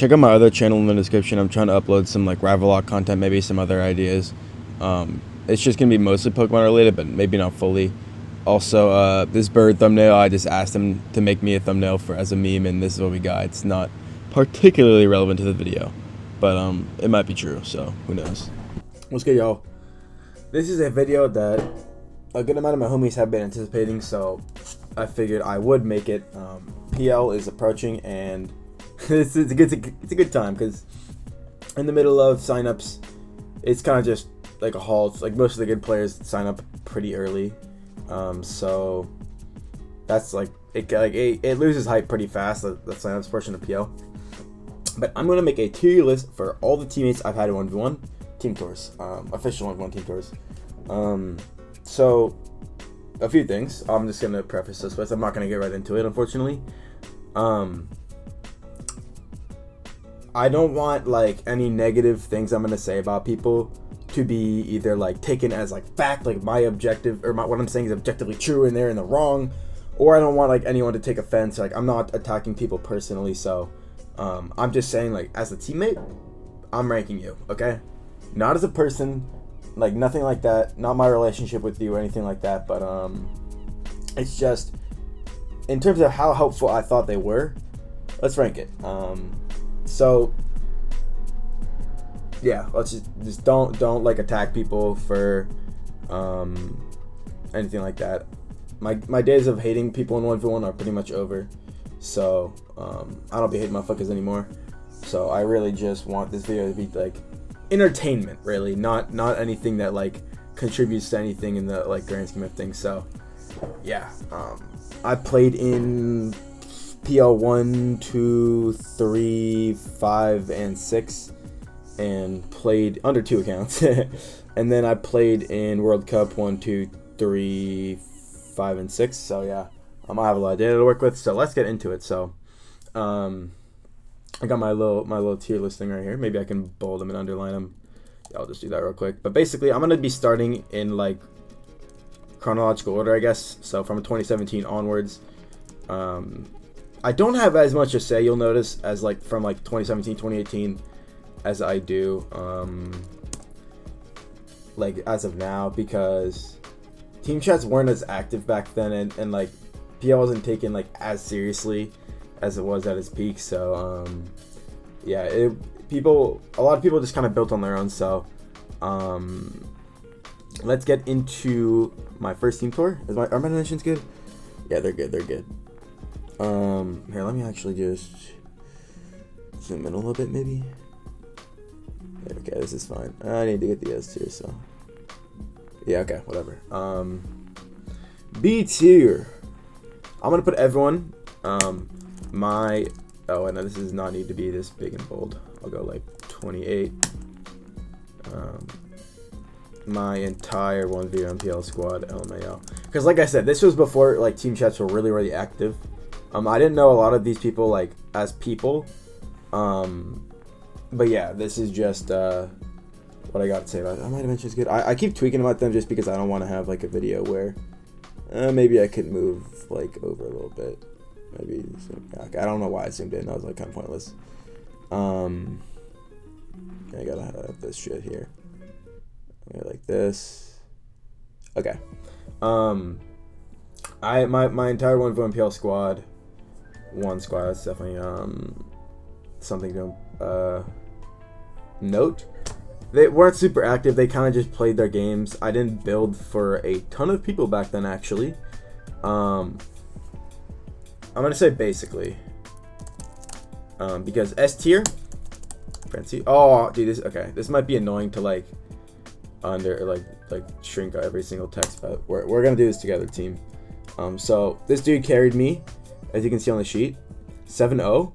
check out my other channel in the description. I'm trying to upload some like Ravelok content, maybe some other ideas. It's just gonna be mostly Pokemon related, but maybe not fully. Also, this bird thumbnail, I just asked him to make me a thumbnail for as a meme, and this is what we got. It's not particularly relevant to the video, but it might be true, so who knows. What's good, y'all? This is a video that a good amount of my homies have been anticipating, so I figured I would make it. PL is approaching, and it's a good time because in the middle of signups, it's kind of just like a halt. Like most of the good players sign up pretty early, so that's like it loses hype pretty fast. The signups portion of PL. But I'm gonna make a tier list for all the teammates I've had in 1v1 team tours, official 1v1 team tours. So a few things. I'm just gonna preface this with. I'm not gonna get right into it, unfortunately. I don't want like any negative things I'm gonna say about people to be either like taken as like fact, like my objective or what I'm saying is objectively true and they're in the wrong, or I don't want like anyone to take offense. Like I'm not attacking people personally, so I'm just saying like as a teammate, I'm ranking you, okay? Not as a person, like nothing like that. Not my relationship with you or anything like that, but it's just in terms of how helpful I thought they were. Let's rank it. So yeah, let's just don't like attack people for anything like that. My days of hating people in 1v1 are pretty much over, so I don't be hating motherfuckers anymore. So I really just want this video to be like entertainment, really, not anything that like contributes to anything in the like grand scheme of things. So yeah, I played in PL 1, 2, 3, 5, and 6, and played under 2 accounts. And then I played in World Cup 1, 2, 3, 5, and 6. So yeah, I have a lot of data to work with. So let's get into it. So I got my little tier listing right here. Maybe I can bold them and underline them. I'll just do that real quick. But basically, I'm gonna be starting in like chronological order, I guess. So from 2017 onwards. I don't have as much to say, you'll notice, as like from like 2017, 2018 as I do like as of now, because team chats weren't as active back then, and like PL wasn't taken like as seriously as it was at its peak. So yeah, a lot of people just kind of built on their own. So let's get into my first team tour. Are my dimensions good? Yeah, they're good. Here, let me actually just zoom in a little bit, maybe. Okay, this is fine. I need to get the S tier, so yeah, okay, whatever. B tier. I'm gonna put everyone. Oh, and this does not need to be this big and bold. I'll go like 28. My entire 1v MPL squad, LMAO. Because like I said, this was before like team chats were really active. I didn't know a lot of these people like as people, but yeah, this is just what I got to say about it. My dimension's good. I keep tweaking about them just because I don't want to have like a video where maybe I could move like over a little bit. Maybe zoom back. I don't know why I zoomed in. That was like kind of pointless. I gotta have this shit here. Like this. Okay. My entire 1v1 PL squad. That's definitely something to note. They weren't super active. They kind of just played their games. I didn't build for a ton of people back then, actually. I'm gonna say basically because S tier. Oh, dude, this might be annoying to like shrink every single text, but we're gonna do this together, team. So this dude carried me, as you can see on the sheet, 7-0,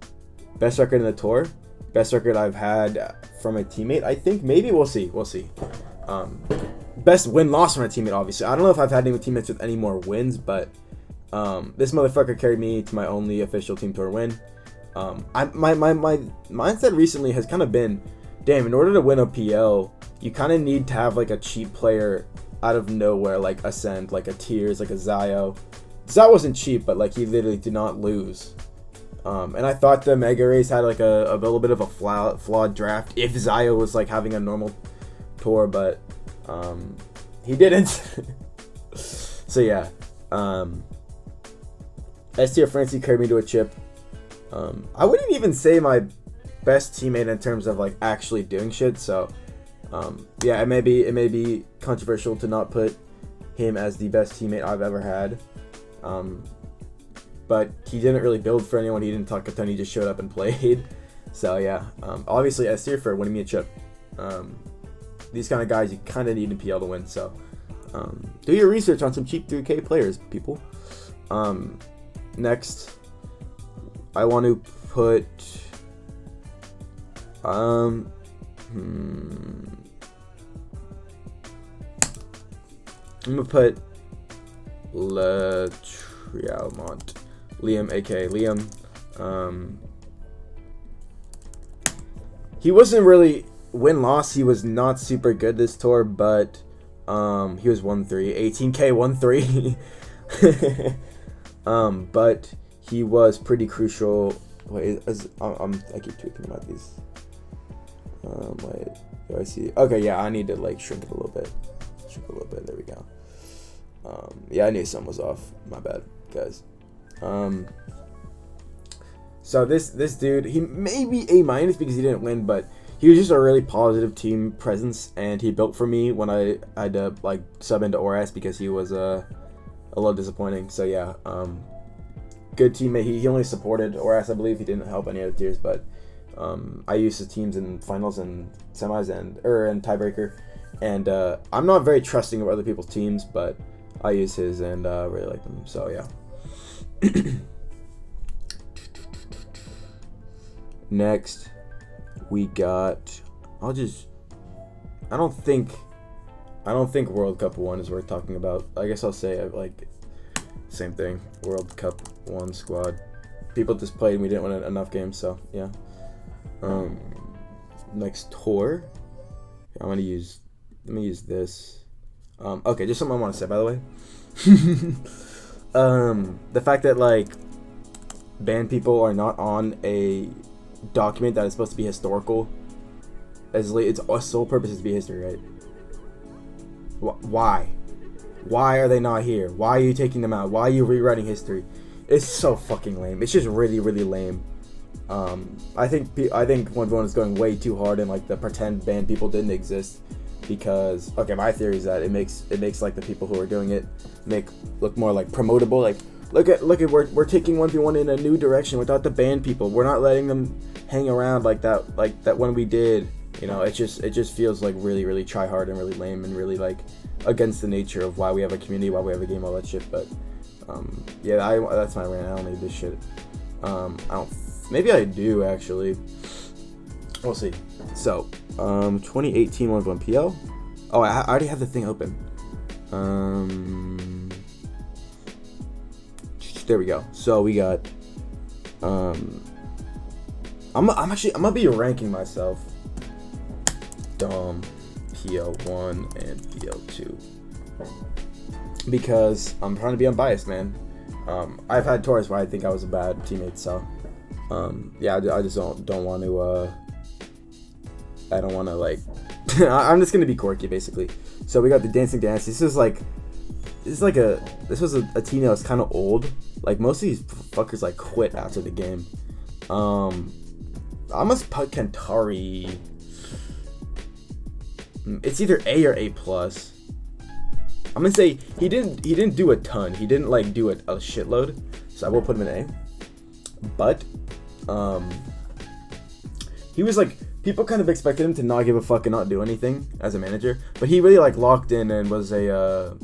best record in the tour, best record I've had from a teammate. I think maybe we'll see. Best win-loss from a teammate, obviously. I don't know if I've had any teammates with any more wins, but this motherfucker carried me to my only official team tour win. My mindset recently has kind of been, damn, in order to win a PL, you kind of need to have like a cheap player out of nowhere, like Ascend, like a Tears, like a Zio. Zio wasn't cheap, but like he literally did not lose. And I thought the Mega Race had like a little bit of a flawed draft if Zio was like having a normal tour, but he didn't. So yeah, S tier Francie carried me to a chip. I wouldn't even say my best teammate in terms of like actually doing shit. So yeah, it may be controversial to not put him as the best teammate I've ever had. But he didn't really build for anyone. He didn't talk a ton. He just showed up and played. So yeah, obviously S tier for winning me a chip. These kind of guys you kind of need in PL to win. So do your research on some cheap 3K players, people. Next, I want to put I'm gonna put Trialmont. Liam, aka Liam. He wasn't really win-loss. He was not super good this tour, but he was 1-3, 18k 1-3. But he was pretty crucial. Wait, I keep tweeting about these. Wait, do I see? Okay, yeah, I need to like shrink it a little bit. There we go. Yeah, I knew something was off. My bad, guys. So this dude, he may be A- because he didn't win, but he was just a really positive team presence, and he built for me when I had to like sub into Oras because he was a little disappointing. So yeah, good teammate. He only supported Oras, I believe. He didn't help any other tiers, but I used his teams in finals and semis and tiebreaker, and I'm not very trusting of other people's teams, but I use his and really like them. So yeah. Next, we got. I don't think World Cup 1 is worth talking about. I guess I'll say like same thing. World Cup 1 squad. People just played and we didn't win enough games, so yeah. Next tour. Let me use this. Okay, just something I want to say, by the way. The fact that like banned people are not on a document that is supposed to be historical, its sole purpose is to be history, right? Why are they not here? Why are you taking them out? Why are you rewriting history? It's so fucking lame. It's just really, really lame. I think 1v1 is going way too hard and like the pretend banned people didn't exist, because okay, my theory is that it makes like the people who are doing it look more like promotable. Like look at we're taking 1v1 in a new direction without the banned people. We're not letting them hang around like that when we did. You know, it just feels like really, really try hard and really lame and really like against the nature of why we have a community, why we have a game, all that shit. But yeah, that's my rant. I don't need this shit. Maybe I do actually. We'll see. So 2018 1v1 PL. Oh, I already have the thing open. There we go. So we got. I'm gonna be ranking myself. Dom, PL1 and PL2, because I'm trying to be unbiased, man. I've had tours where I think I was a bad teammate, so yeah, I just don't want to. I don't want to like. I'm just gonna be quirky, basically. So we got the Dancing Dance. This was a team that was kind of old. Like most of these fuckers like quit after the game. I must put Kentari. It's either A or A+. I'm gonna say he didn't do a ton. He didn't like do a shitload, so I will put him in A. But he was like, people kind of expected him to not give a fuck and not do anything as a manager, but he really like locked in and was a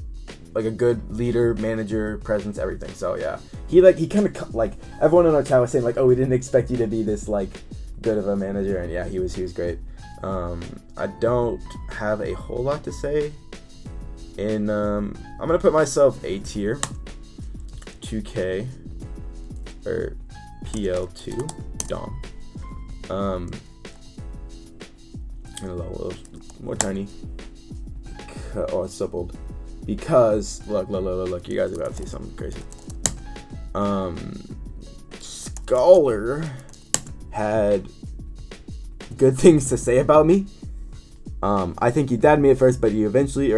good leader, manager, presence, everything. So yeah, he kind of like everyone in our chat was saying like, oh, we didn't expect you to be this like good of a manager, and yeah, he was great. I don't have a whole lot to say. I'm gonna put myself A tier, 2K or PL2 Dom. A little more tiny. Oh, it's so bold. Because look, you guys are about to see something crazy. Scholar had good things to say about me. I think he dabbed me at first, but I eventually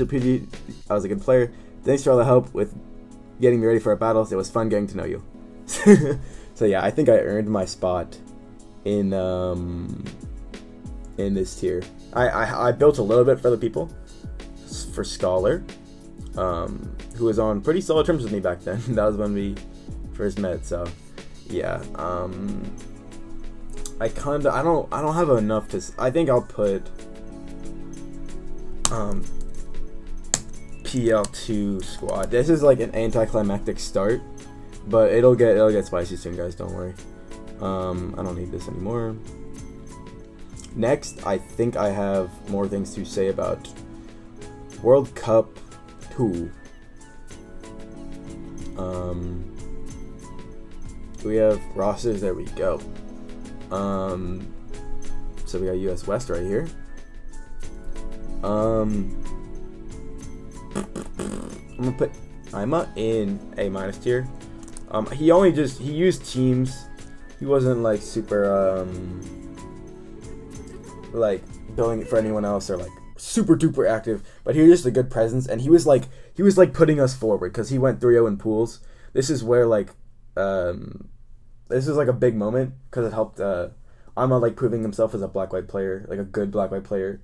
pitied. I was a good player. Thanks for all the help with getting me ready for our battles. It was fun getting to know you. So yeah, I think I earned my spot in this tier. I built a little bit for the people, for Scholar, who was on pretty solid terms with me back then. That was when we first met. So yeah, I don't have enough to. I think I'll put PL2 squad. This is like an anticlimactic start, but it'll get spicy soon, guys. Don't worry. I don't need this anymore. Next, I think I have more things to say about World Cup 2. We have rosters. There we go. So we got US West right here. I'm gonna put Ima in A- tier. He used teams. He wasn't like super like building it for anyone else or like super duper active, but he was just a good presence, and he was like putting us forward because he went 3-0 in pools. This is where like this is like a big moment because it helped Ima like proving himself as a black-white player, like a good black-white player.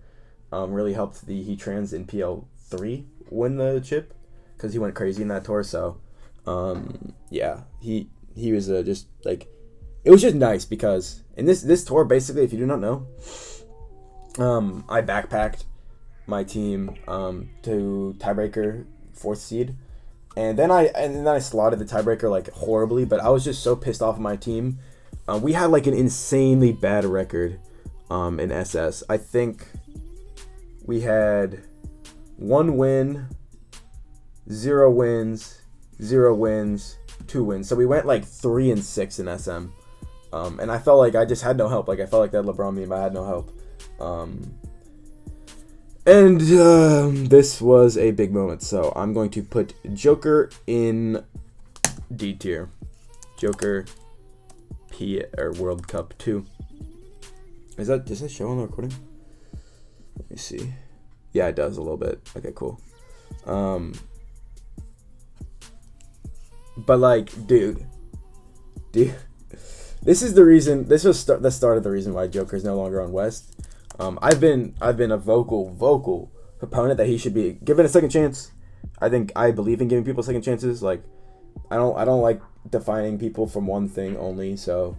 Really helped the Heatrans in PL3 win the chip because he went crazy in that tour. So yeah, he was just like, it was just nice because in this tour, basically, if you do not know, I backpacked my team to tiebreaker 4th seed, and then I slotted the tiebreaker like horribly, but I was just so pissed off of my team. We had like an insanely bad record in SS. I think we had 1 win, 0 wins, 0 wins, 2 wins. So we went like 3-6 in SM. And I felt like I just had no help. Like I felt like that LeBron meme, I had no help. This was a big moment. So I'm going to put Joker in D tier. Joker P or World Cup 2. Does that show on the recording? Let me see. Yeah, it does a little bit. Okay, cool. But like, dude, this is the reason. This was the start of the reason why Joker is no longer on West. I've been a vocal proponent that he should be given a second chance. I believe in giving people second chances. Like, I don't like defining people from one thing only. So,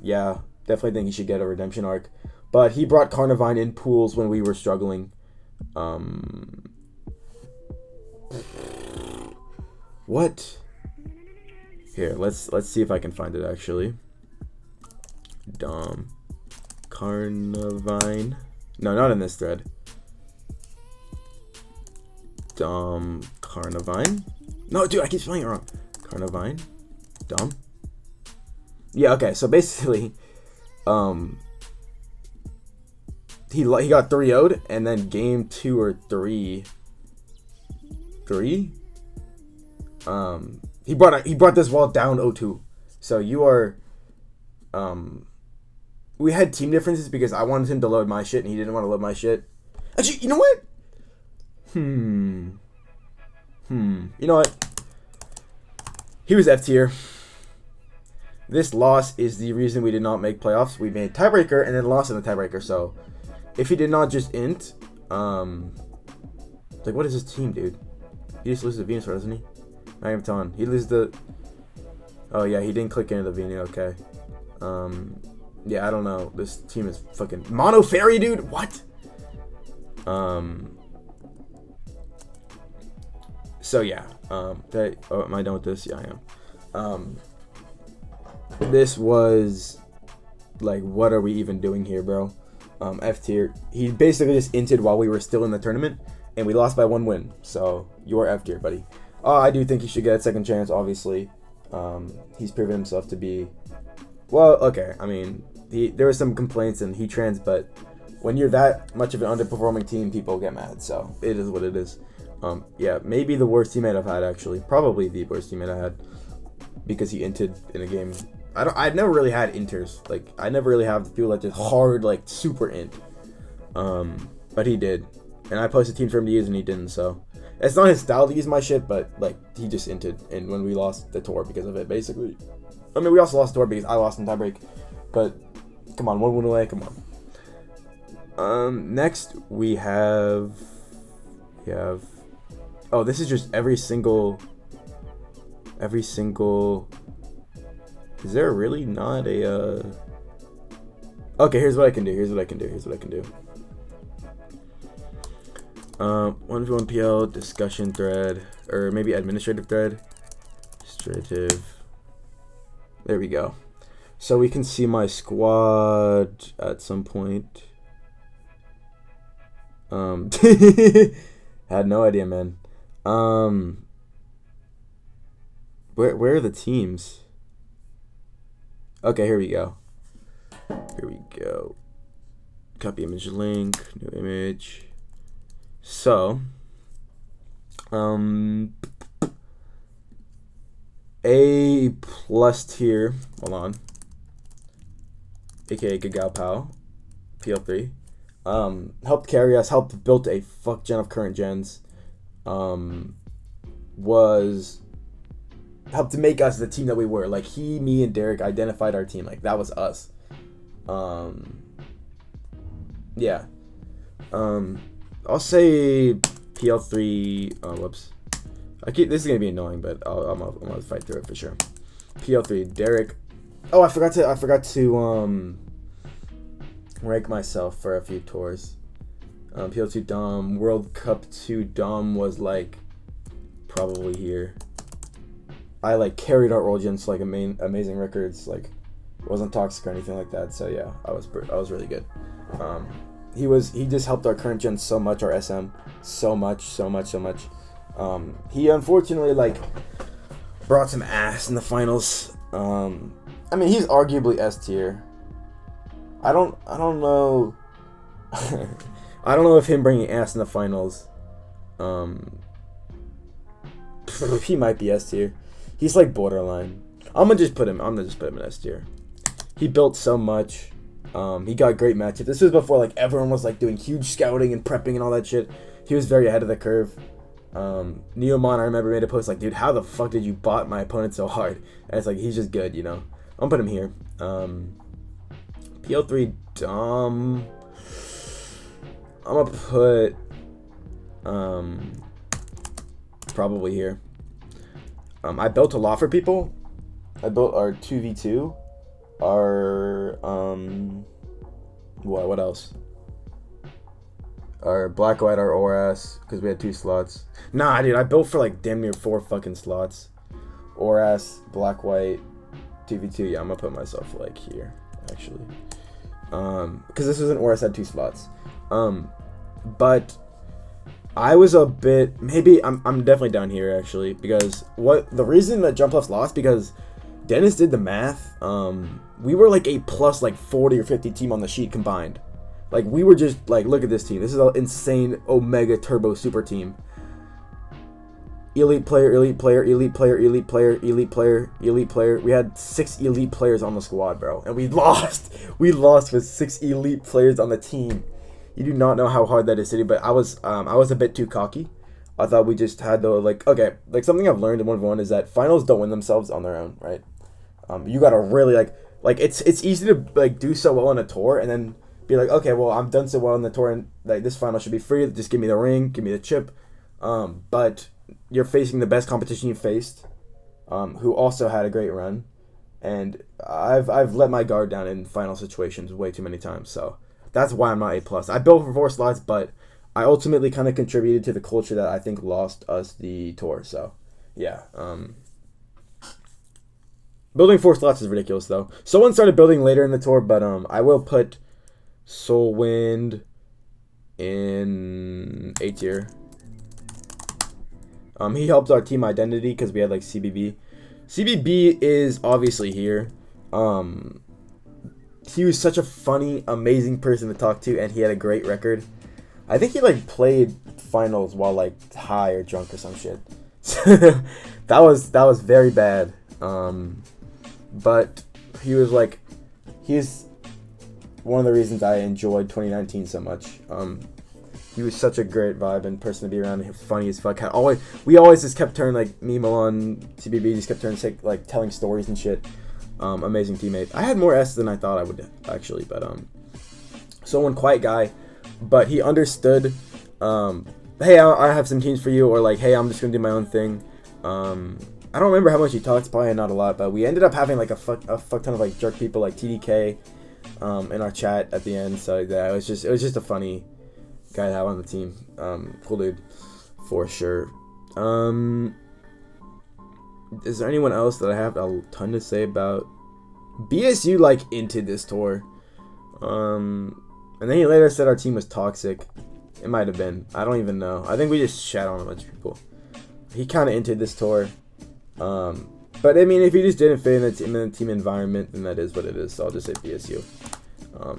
yeah, definitely think he should get a redemption arc. But he brought Carnivine in pools when we were struggling. What? Here, let's see if I can find it actually. Dom Carnivine. No, not in this thread. Dom Carnivine. No, dude, I keep spelling it wrong. Carnivine. Dom. Yeah, okay. So basically, he got 3-0'd, and then game 2 or 3, he brought this wall down 0-2. So you are, we had team differences because I wanted him to load my shit and he didn't want to load my shit. Actually, you know what? You know what? He was F tier. This loss is the reason we did not make playoffs. We made tiebreaker and then lost in the tiebreaker. So if he did not just int, like, what is his team, dude? He just loses the Venusaur, doesn't he? I am Ton. He loses the. Oh yeah, he didn't click into the Venu. Okay. Yeah, I don't know. This team is fucking Mono Fairy, dude. What? So yeah. Am I done with this? Yeah, I am. This was like, what are we even doing here, bro? F tier. He basically just inted while we were still in the tournament, and we lost by 1 win. So you are F tier, buddy. I do think he should get a second chance, obviously. He's proven himself to be, well, okay. I mean, there were some complaints in Heatrans, but when you're that much of an underperforming team, people get mad. So it is what it is. Yeah, maybe the worst teammate I've had, actually. Probably the worst teammate I had. because he inted in a game. I've never really had inters. Like, I never really have the people that just hard, like, super int. But he did. And I posted teams for him to use and he didn't, so. It's not his style to use my shit, but, like, he just inted. And when we lost the tour because of it, basically. I mean, we also lost the tour because I lost in tiebreak. But, come on, 1 win away, come on. Next, we have... Oh, this is just every single... Is there really not a, Okay, here's what I can do. 1v1 PL, discussion thread, or maybe administrative thread. There we go. So we can see my squad at some point. Had no idea, man. Where are the teams? Okay, here we go. Copy image link, new image. So, A plus tier, hold on, aka Gagao Pao, PL3, helped carry us, helped build a fuck gen of current gens, helped to make us the team that we were. Like, he, me, and Derek identified our team. Like, that was us. Yeah. I'll say PL3. Whoops. This is gonna be annoying, but I'm gonna fight through it for sure. PL3, Derek. Oh, I forgot to rank myself for a few tours. PL2 Dom, World Cup 2 Dom was like probably here. I like carried our World Gens to like amazing records. Like, it wasn't toxic or anything like that. So yeah, I was really good. He just helped our current gen so much, our SM so much. He unfortunately like brought some ass in the finals. I mean, he's arguably S tier. I don't know. I don't know if him bringing ass in the finals. He might be S tier. He's like borderline. I'm gonna just put him in S tier. He built so much. He got great matchups. This was before like everyone was like doing huge scouting and prepping and all that shit. He was very ahead of the curve. Neomon, I remember, made a post like, dude, how the fuck did you bot my opponent so hard? And it's like, he's just good, you know. I'm gonna put him here. PL3 Dom. I'm gonna put probably here. I built a lot for people. I built our 2v2. Our what else? Our Black White, our Oras, because we had 2 slots. Nah, dude, I built for like damn near 4 fucking slots. Oras, Black White, 2v2. Yeah, I'm gonna put myself like here, actually. Because this was an Oras had 2 slots. But I was a bit, maybe I'm definitely down here actually, because the reason that Jump Plus lost, because Dennis did the math. We were like a plus like 40 or 50 team on the sheet combined. Like, we were just like, look at this team. This is an insane Omega Turbo Super team. Elite player, elite player, elite player, elite player, elite player, elite player. We had 6 elite players on the squad, bro, and we lost. We lost with 6 elite players on the team. You do not know how hard that is to do. But I was a bit too cocky. I thought we just had to like, okay, like something I've learned in 1v1 is that finals don't win themselves on their own, right? You gotta really like it's easy to like do so well on a tour and then be like, okay, well, I'm done so well on the tour and like this final should be free. Just give me the ring, give me the chip. But you're facing the best competition you faced, who also had a great run, and I've let my guard down in final situations way too many times. So that's why I'm not A+. I built for 4 slots, but I ultimately kind of contributed to the culture that I think lost us the tour. So yeah. Building 4 slots is ridiculous, though. Someone started building later in the tour, but I will put Soulwind in A tier. He helped our team identity because we had like CBB. CBB is obviously here. He was such a funny, amazing person to talk to, and he had a great record. I think he like played finals while like high or drunk or some shit. that was very bad. But he was like, he's one of the reasons I enjoyed 2019 so much. He was such a great vibe and person to be around. Funny as fuck. We always just kept turning like me, Milan, CBB just kept turning like telling stories and shit. Amazing teammate. I had more S than I thought I would actually, but so one quiet guy, but he understood. Hey, I have some teams for you, or like, hey, I'm just gonna do my own thing. I don't remember how much he talks, probably not a lot, but we ended up having like a fuck ton of like jerk people like TDK in our chat at the end. So yeah, it was just a funny guy to have on the team. Cool dude for sure. Is there anyone else that I have a ton to say about? BSU like into this tour. And then he later said our team was toxic. It might have been. I don't even know. I think we just shat on a bunch of people. He kind of entered this tour. But I mean, if he just didn't fit in the team environment, then that is what it is. So I'll just say BSU.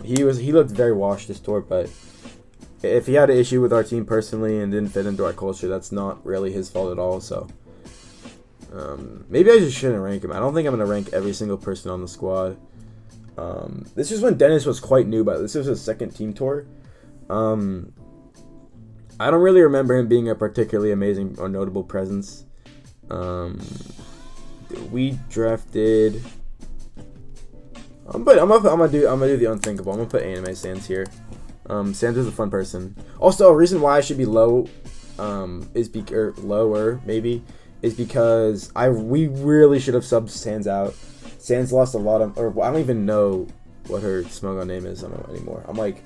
He looked very washed this tour, but if he had an issue with our team personally and didn't fit into our culture, that's not really his fault at all. So maybe I just shouldn't rank him. I don't think I'm gonna rank every single person on the squad. This is when Dennis was quite new, but this was his second team tour. I don't really remember him being a particularly amazing or notable presence. We drafted. I'm gonna do the unthinkable. I'm gonna put Anime Sans here. Sans is a fun person. Also, a reason why I should be low, lower maybe, is because we really should have subbed Sans out. Sans lost a lot of, or I don't even know what her Smogon name is anymore. I'm like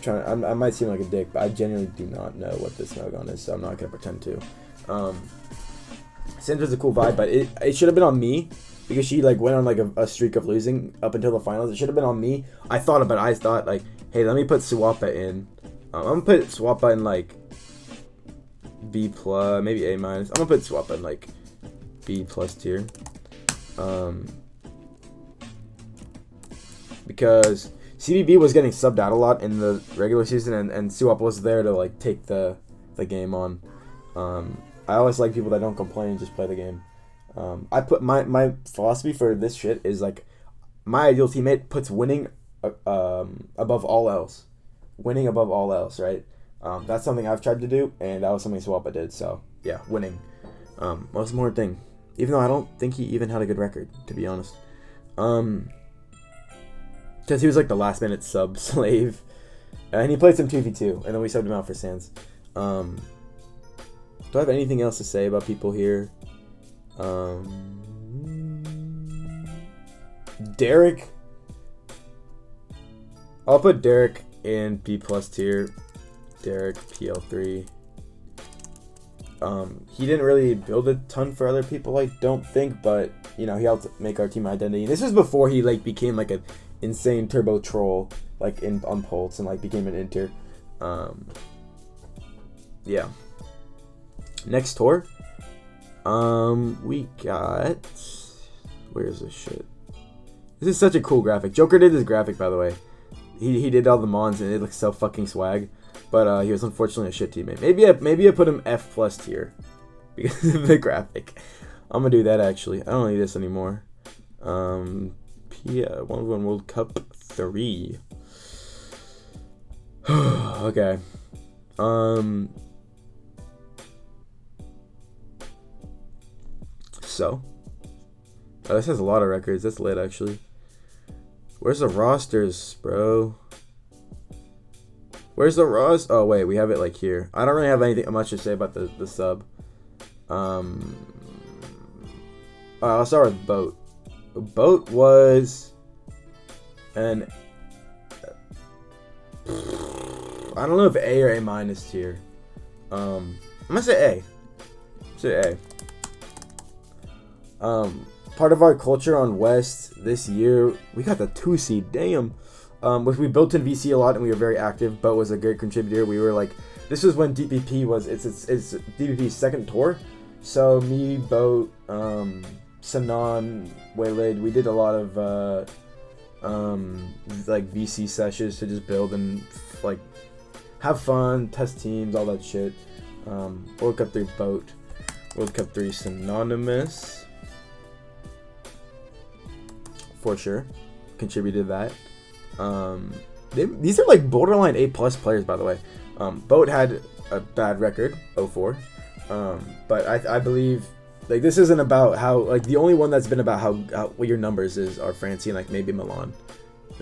I might seem like a dick, but I genuinely do not know what this Smogon is, so I'm not gonna pretend to. Sans was a cool vibe, but it should have been on me because she like went on like a streak of losing up until the finals. It should have been on me. I thought like, hey, let me put Swappa in. I'm gonna put Swappa in like B plus, maybe A minus. I'm gonna put Swappa in like B plus tier. Because CBB was getting subbed out a lot in the regular season, and Swappa was there to like take the game on. I always like people that don't complain, just play the game. I put my philosophy for this shit is like, my ideal teammate puts winning above all else. Winning above all else, right? That's something I've tried to do, and that was something Swappa did. So yeah, winning. Most important thing. Even though I don't think he even had a good record, to be honest. Because he was like the last minute sub slave, and he played some 2v2, and then we subbed him out for Sans. Do I have anything else to say about people here? Derek. I'll put Derek in B plus tier. Derek PL3. He didn't really build a ton for other people, I don't think, but you know, he helped make our team identity. This was before he like became like an insane turbo troll, like on Pulse, and like became an inter. Yeah. Next tour, we got, where's this shit? This is such a cool graphic. Joker did this graphic, by the way. He did all the mons, and it looks so fucking swag. But he was unfortunately a shit teammate. Maybe I put him F plus tier because of the graphic. I'm gonna do that actually. I don't need this anymore. 1v1 World Cup 3. Okay. So, this has a lot of records. That's lit, actually. Where's the rosters, bro? Where's the roster? Oh, wait, we have it, like, here. I don't really have anything much to say about the sub. I'll start with Boat. Boat was an... I don't know if A or A minus tier. I'm gonna say A. Say A. Part of our culture on West this year, we got the 2 seed. Damn. Which we built in VC a lot, and we were very active. Boat was a great contributor. We were like, this was when DPP was it's DPP's second tour. So me, Boat, Sanan, Waylid, we did a lot of like VC sessions to just build and like have fun, test teams, all that shit. World Cup 3 Boat, World Cup 3 Synonymous. for sure. Contributed to that. These are like borderline A+ players, by the way. Boat had a bad record, 0-4. But I believe like this isn't about how like the only one that's been about how what your numbers are Francine, like maybe Milan,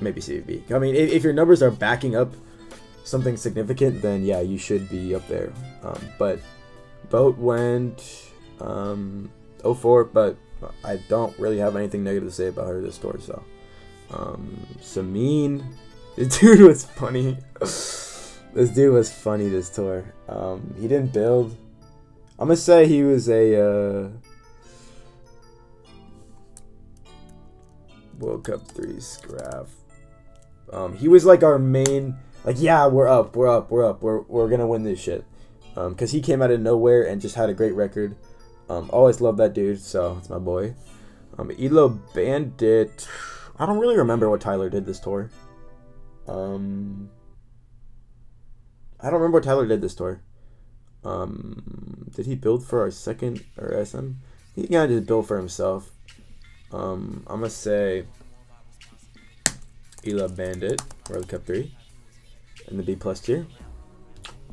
maybe CVB. I mean, if your numbers are backing up something significant, then yeah, you should be up there. But Boat went 0-4, but I don't really have anything negative to say about her this tour. So Samin, this dude was funny. This dude was funny this tour. He didn't build. I'm gonna say he was a World Cup 3 Scrap. He was like our main, like, yeah, we're up, we're gonna win this shit. Cause he came out of nowhere and just had a great record. Always loved that dude, so it's my boy. Elo Bandit. I don't really remember what Tyler did this tour. I don't remember what Tyler did this tour. Did he build for our second or SM? He kind of just built for himself. I'm gonna say Ela Bandit, World Cup 3, in the B+ tier.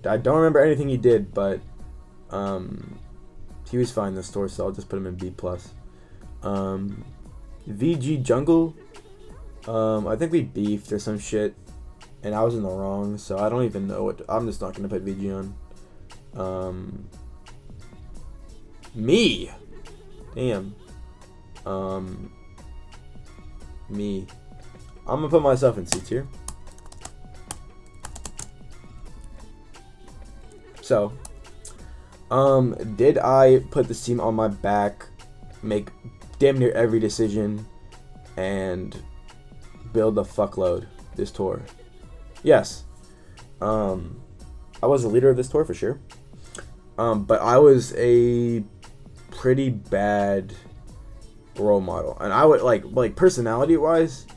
I don't remember anything he did, but he was fine this tour, so I'll just put him in B+. VG Jungle, I think we beefed or some shit, and I was in the wrong, so I don't even know what. I'm just not gonna put VG on. Me, damn. Me. I'm gonna put myself in C tier. So, did I put this team on my back, make damn near every decision, and build a fuckload this tour? Yes. I was the leader of this tour for sure. But I was a pretty bad role model, and I would like personality wise,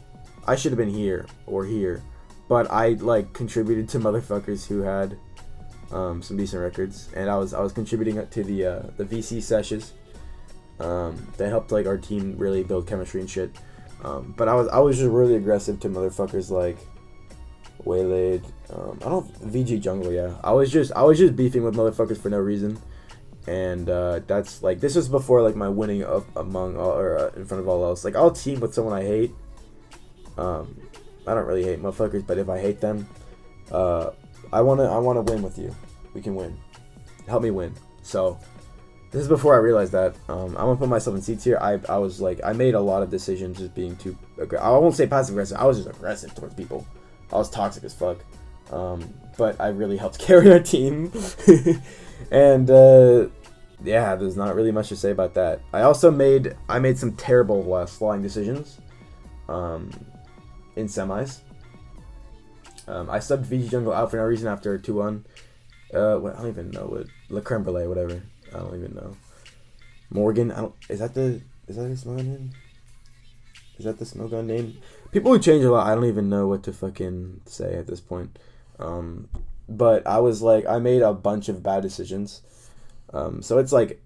I should have been here or here, but I like contributed to motherfuckers who had some decent records, and I was contributing to the VC sessions that helped like our team really build chemistry and shit. But I was just really aggressive to motherfuckers like Waylaid. VG Jungle, yeah. I was just beefing with motherfuckers for no reason, and that's like, this was before like my winning up among all, or in front of all else. Like, I'll team with someone I hate. I don't really hate motherfuckers, but if I hate them, I wanna win with you. We can win. Help me win. So this is before I realized that. I'm gonna put myself in C tier. I was like, I made a lot of decisions just being too aggressive. I won't say passive aggressive. I was just aggressive towards people. I was toxic as fuck. But I really helped carry our team. And yeah, there's not really much to say about that. I made some terrible flying decisions in semis. I subbed VG Jungle out for no reason after 2-1. I don't even know what Le Creme Brulee, whatever. I don't even know. Morgan, is that his snow gun name? Is that the snow gun name? People who change a lot, I don't even know what to fucking say at this point. But I was like, I made a bunch of bad decisions. So it's like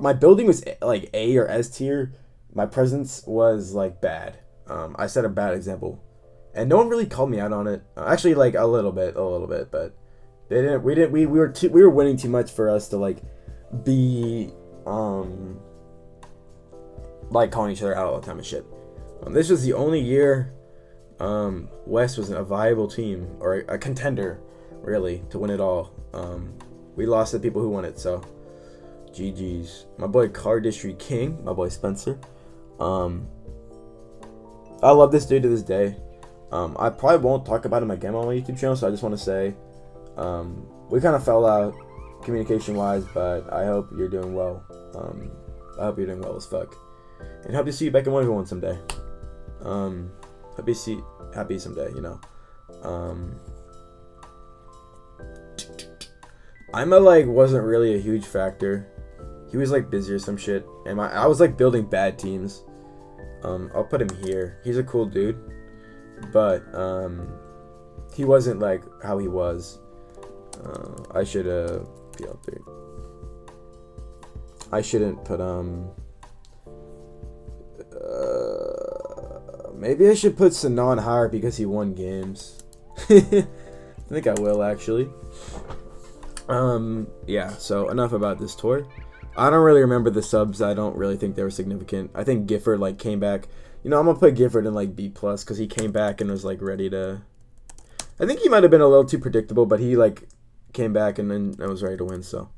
my building was like A or S tier. My presence was like bad. I set a bad example, and no one really called me out on it. Actually, like a little bit, but they didn't. We were winning too much for us to like be like calling each other out all the time and shit. This was the only year West was a viable team or a contender, really, to win it all. We lost to people who won it, so GG's. My boy Cardistry King, my boy Spencer. I love this dude to this day. I probably won't talk about him again on my YouTube channel, so I just want to say we kind of fell out communication-wise, but I hope you're doing well. I hope you're doing well as fuck. And hope to see you back in 1v1 someday. Happy someday, you know. Ima like wasn't really a huge factor. He was like busy or some shit, and I was like building bad teams. I'll put him here. He's a cool dude, but he wasn't like how he was. I should PL3. I shouldn't put Maybe I should put Sanan higher because he won games. I think I will, actually. Yeah, so enough about this tour. I don't really remember the subs. I don't really think they were significant. I think Gifford, like, came back. You know, I'm going to put Gifford in, like, B+, because he came back and was, like, ready to... I think he might have been a little too predictable, but he, like, came back and then I was ready to win, so...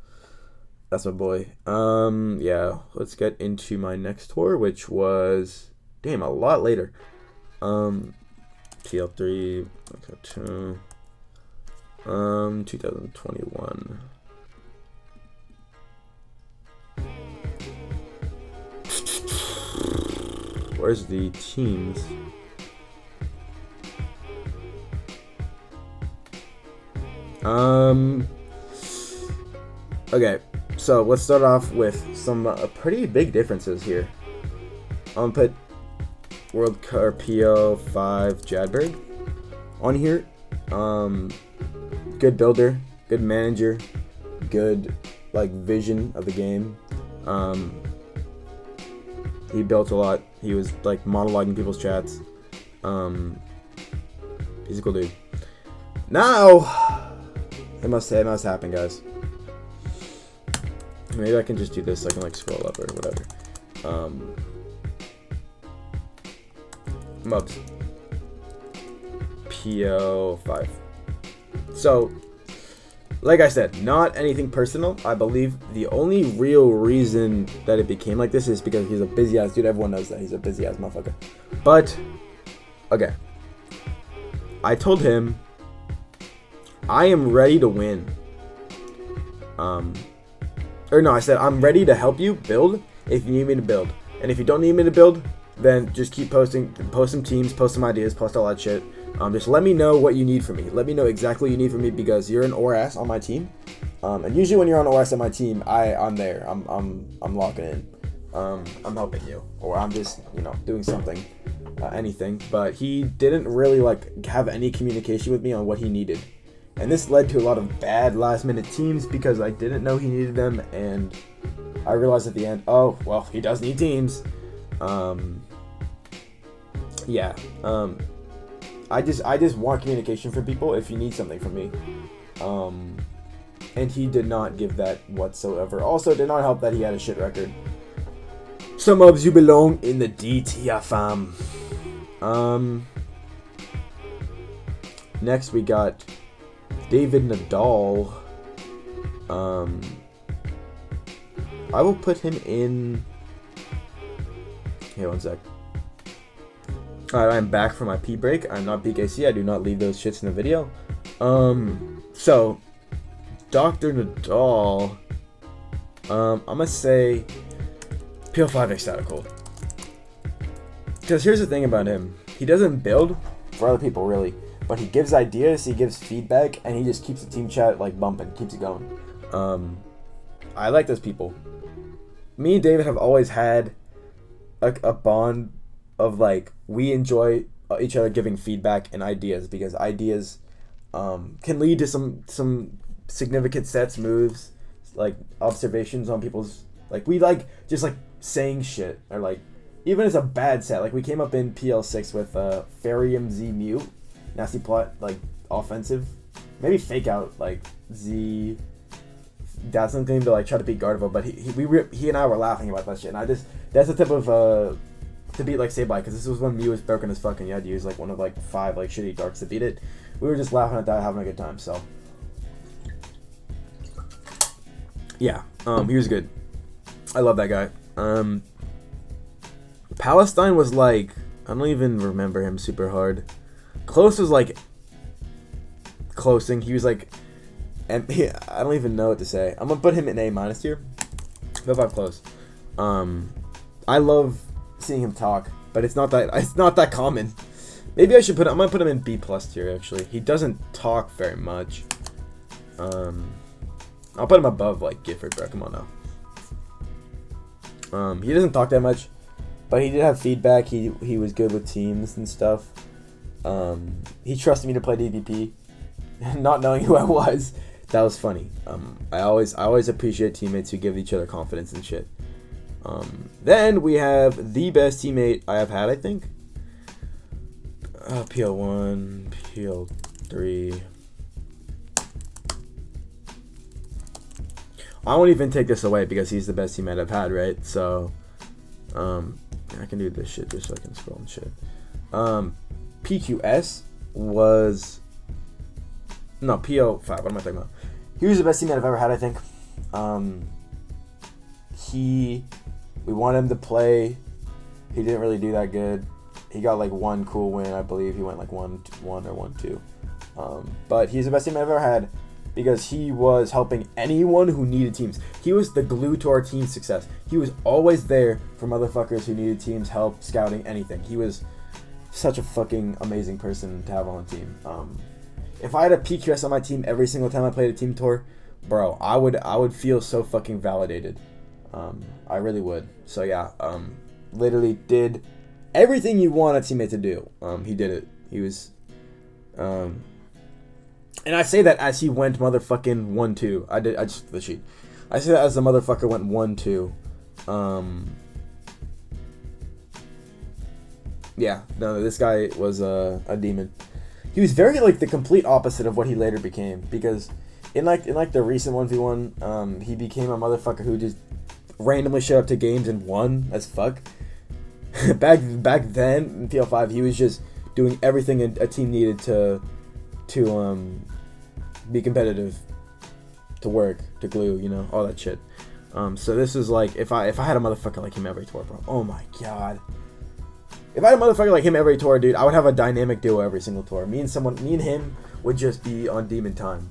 That's my boy. Yeah, let's get into my next tour, which was... Damn, a lot later. TL3, okay, 2021. Where's the teams? Okay, so let's start off with some pretty big differences here. I'm gonna put World Car PO5 Jadberg on here. Good builder, good manager, good like vision of the game. He built a lot. He was like monologuing people's chats. He's a cool dude. Now it must happen, guys. Maybe I can just do this so I can like scroll up or whatever. Mubs. PO5. So, like I said, not anything personal. I believe the only real reason that it became like this is because he's a busy ass dude. Everyone knows that he's a busy ass motherfucker. But, okay. I told him I am ready to win. I said I'm ready to help you build if you need me to build. And if you don't need me to build, then just keep posting, post some teams, post some ideas, post all that shit. Just let me know what you need from me. Let me know exactly what you need from me because you're an ORAS on my team. And usually when you're on ORAS on my team, I'm there. I'm locking in. I'm helping you, or I'm just doing something, anything. But he didn't really like have any communication with me on what he needed, and this led to a lot of bad last minute teams because I didn't know he needed them, and I realized at the end, oh well, he does need teams. Yeah. I just want communication from people if you need something from me. And he did not give that whatsoever. Also, did not help that he had a shit record. Some of you belong in the DTF fam. Next we got David Nadal. I will put him in. Here, one sec. Alright, I'm back from my pee break. I'm not BKC. I do not leave those shits in the video. So, Dr. Nadal, I'm gonna say PO5 Ecstatical. Because here's the thing about him. He doesn't build for other people, really. But he gives ideas, he gives feedback, and he just keeps the team chat, like, bumping. Keeps it going. I like those people. Me and David have always had a bond of, like, we enjoy each other giving feedback and ideas. Because ideas can lead to some significant sets, moves, like, observations on people's... Like, we like just, like, saying shit. Or, like, even as a bad set. Like, we came up in PL6 with Farium Z Mute. Nasty plot, like, offensive. Maybe fake out, like, Z... That's something to, like, try to beat Gardevoir. But he and I were laughing about that shit. And that's the type of, to beat, like, Sableye. Because this was when Mew was broken as fuck. And you had to use, like, one of, like, 5, like, shitty darks to beat it. We were just laughing at that, having a good time, so... Yeah, he was good. I love that guy. Palestine was like, I don't even remember him super hard. Close was like closing. He was like, and I don't even know what to say. I'm gonna put him in A- tier. PO5 close. I love seeing him talk, but it's not that common. Maybe I should I'm gonna put him in B+ tier actually. He doesn't talk very much. I'll put him above like Gifford, bro. Come on now. He doesn't talk that much, but he did have feedback. He was good with teams and stuff. He trusted me to play DPP, not knowing who I was. That was funny. I always appreciate teammates who give each other confidence and shit. Then we have the best teammate I have had, I think. PL1, PL3. I won't even take this away because he's the best teammate I've had, right? So, I can do this shit just so I can scroll and shit. PQS was... No, PO5. What am I talking about? He was the best teammate I've ever had, I think. We wanted him to play. He didn't really do that good. He got like one cool win, I believe. He went like 1-1 or 1-2. But he's the best teammate I've ever had because he was helping anyone who needed teams. He was the glue to our team's success. He was always there for motherfuckers who needed teams, help, scouting, anything. He was such a fucking amazing person to have on the team. If I had a PQS on my team every single time I played a team tour, bro, I would feel so fucking validated. I really would. So yeah, literally did everything you want a teammate to do. He did it. He was, and I say that as he went motherfucking 1-2. I just the sheet. I say that as the motherfucker went 1-2. Yeah, no, this guy was a demon. He was very like the complete opposite of what he later became, because in the recent 1v1, he became a motherfucker who just randomly showed up to games and won as fuck. back then in PL5, he was just doing everything a team needed to be competitive, to work, to glue, you know, all that shit. So this is like if I had a motherfucker like him every tour, bro. Oh my god. If I had a motherfucker like him every tour, dude, I would have a dynamic duo every single tour. Me and him would just be on demon time.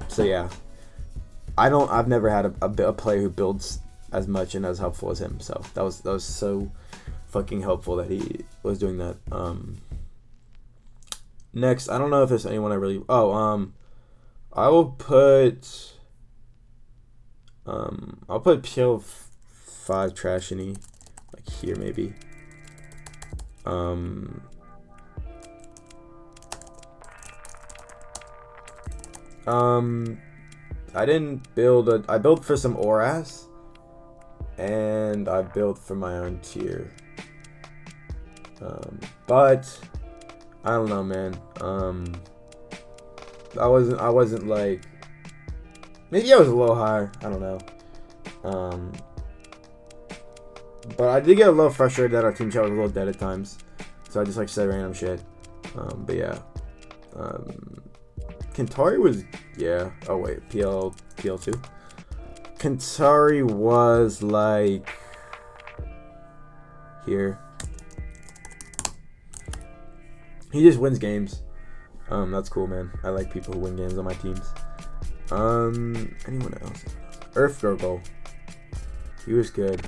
So yeah, I've never had a player who builds as much and as helpful as him. So that was so fucking helpful that he was doing that. Next, I don't know if there's anyone I really. I will put. I'll put PL5 Trashany, like here maybe. I didn't build I built for some ORAS, and I built for my own tier. But I don't know, man. I wasn't like, maybe I was a little higher. I don't know. But I did get a little frustrated that our team chat was a little dead at times, so I just like said random shit. But yeah, Kentari was, yeah. Oh wait, PL2. Kentari was like here. He just wins games. That's cool, man. I like people who win games on my teams. Anyone else? Earth Gurgle. He was good.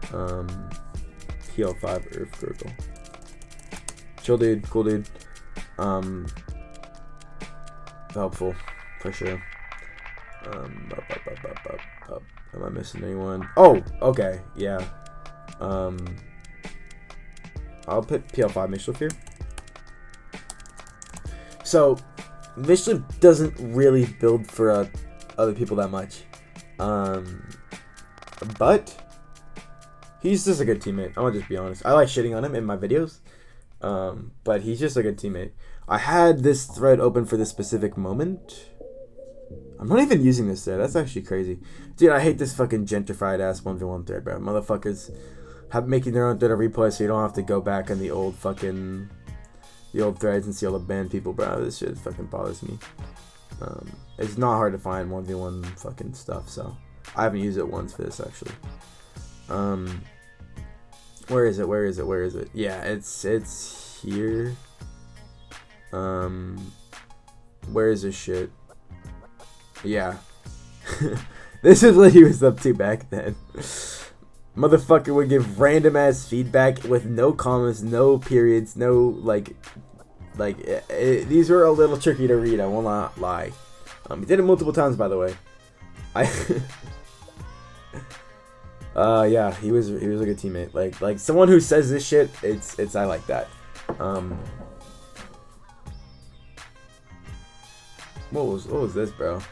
PL5 Earth Gurgle. Chill dude, cool dude. Helpful for sure. Am I missing anyone? Oh, okay, yeah. I'll put PL5 Mishlev here. So, Mishlev doesn't really build for other people that much. But he's just a good teammate. I'm gonna just be honest. I like shitting on him in my videos. But he's just a good teammate. I had this thread open for this specific moment. I'm not even using this thread. That's actually crazy. Dude, I hate this fucking gentrified ass 1v1 thread, bro. Motherfuckers making their own thread of replay so you don't have to go back in the old threads and see all the banned people, bro. This shit fucking bothers me. It's not hard to find 1v1 fucking stuff, so I haven't used it once for this actually. Where is it? Yeah, it's here. Where is this shit? Yeah. This is what he was up to back then. Motherfucker would give random ass feedback with no commas, no periods, no these were a little tricky to read, I will not lie. He did it multiple times, by the way. Yeah, he was a good teammate. Like someone who says this shit, it's I like that. What was this, bro?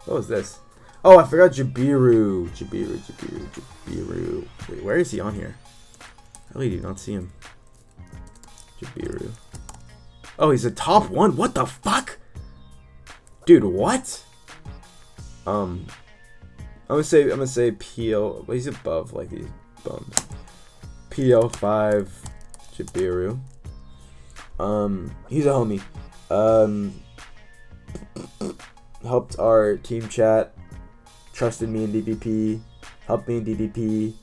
What was this? Oh, I forgot Jabiru. Wait, where is he on here? I really do not see him. Jabiru. Oh, he's a top 1? What the fuck? Dude, what? I'm gonna say PL. Well, he's above like these bums. PL5 Jabiru. He's a homie. Helped our team chat. Trusted me in DPP. Helped me in DPP.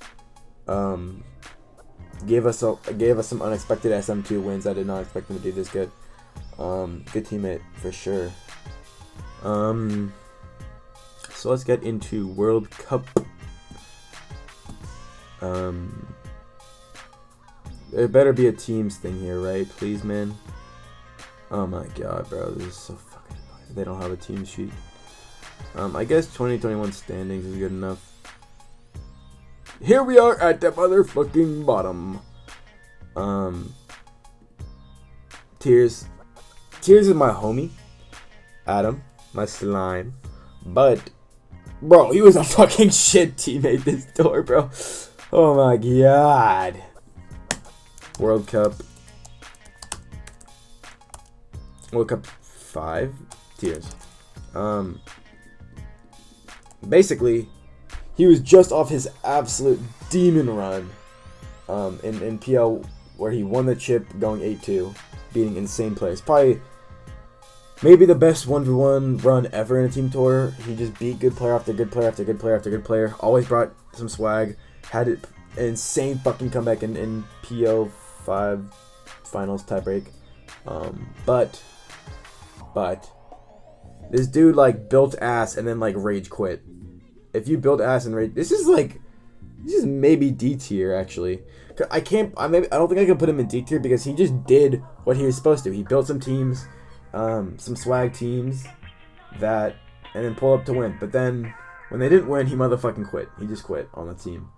Gave us some unexpected SM2 wins. I did not expect him to do this good. Good teammate for sure. So let's get into World Cup. There better be a teams thing here, right? Please, man. Oh my god, bro, this is so fucking annoying. They don't have a team sheet. I guess 2021 standings is good enough. Here we are at the motherfucking bottom. Tears is my homie, Adam, my slime, but bro, he was a fucking shit teammate this tour, bro. Oh my god. World Cup 5 Tears. Basically, he was just off his absolute demon run in PL, where he won the chip going 8-2, beating insane players. Probably, maybe the best 1v1 run ever in a team tour. He just beat good player after good player after good player after good player. Always brought some swag. Had an insane fucking comeback in PL 5 finals tiebreak. But this dude like built ass and then like rage quit. If you build ass and rage, this is maybe D tier actually. I don't think I can put him in D tier because he just did what he was supposed to. He built some teams, some swag teams and then pulled up to win. But then when they didn't win, he motherfucking quit. He just quit on the team.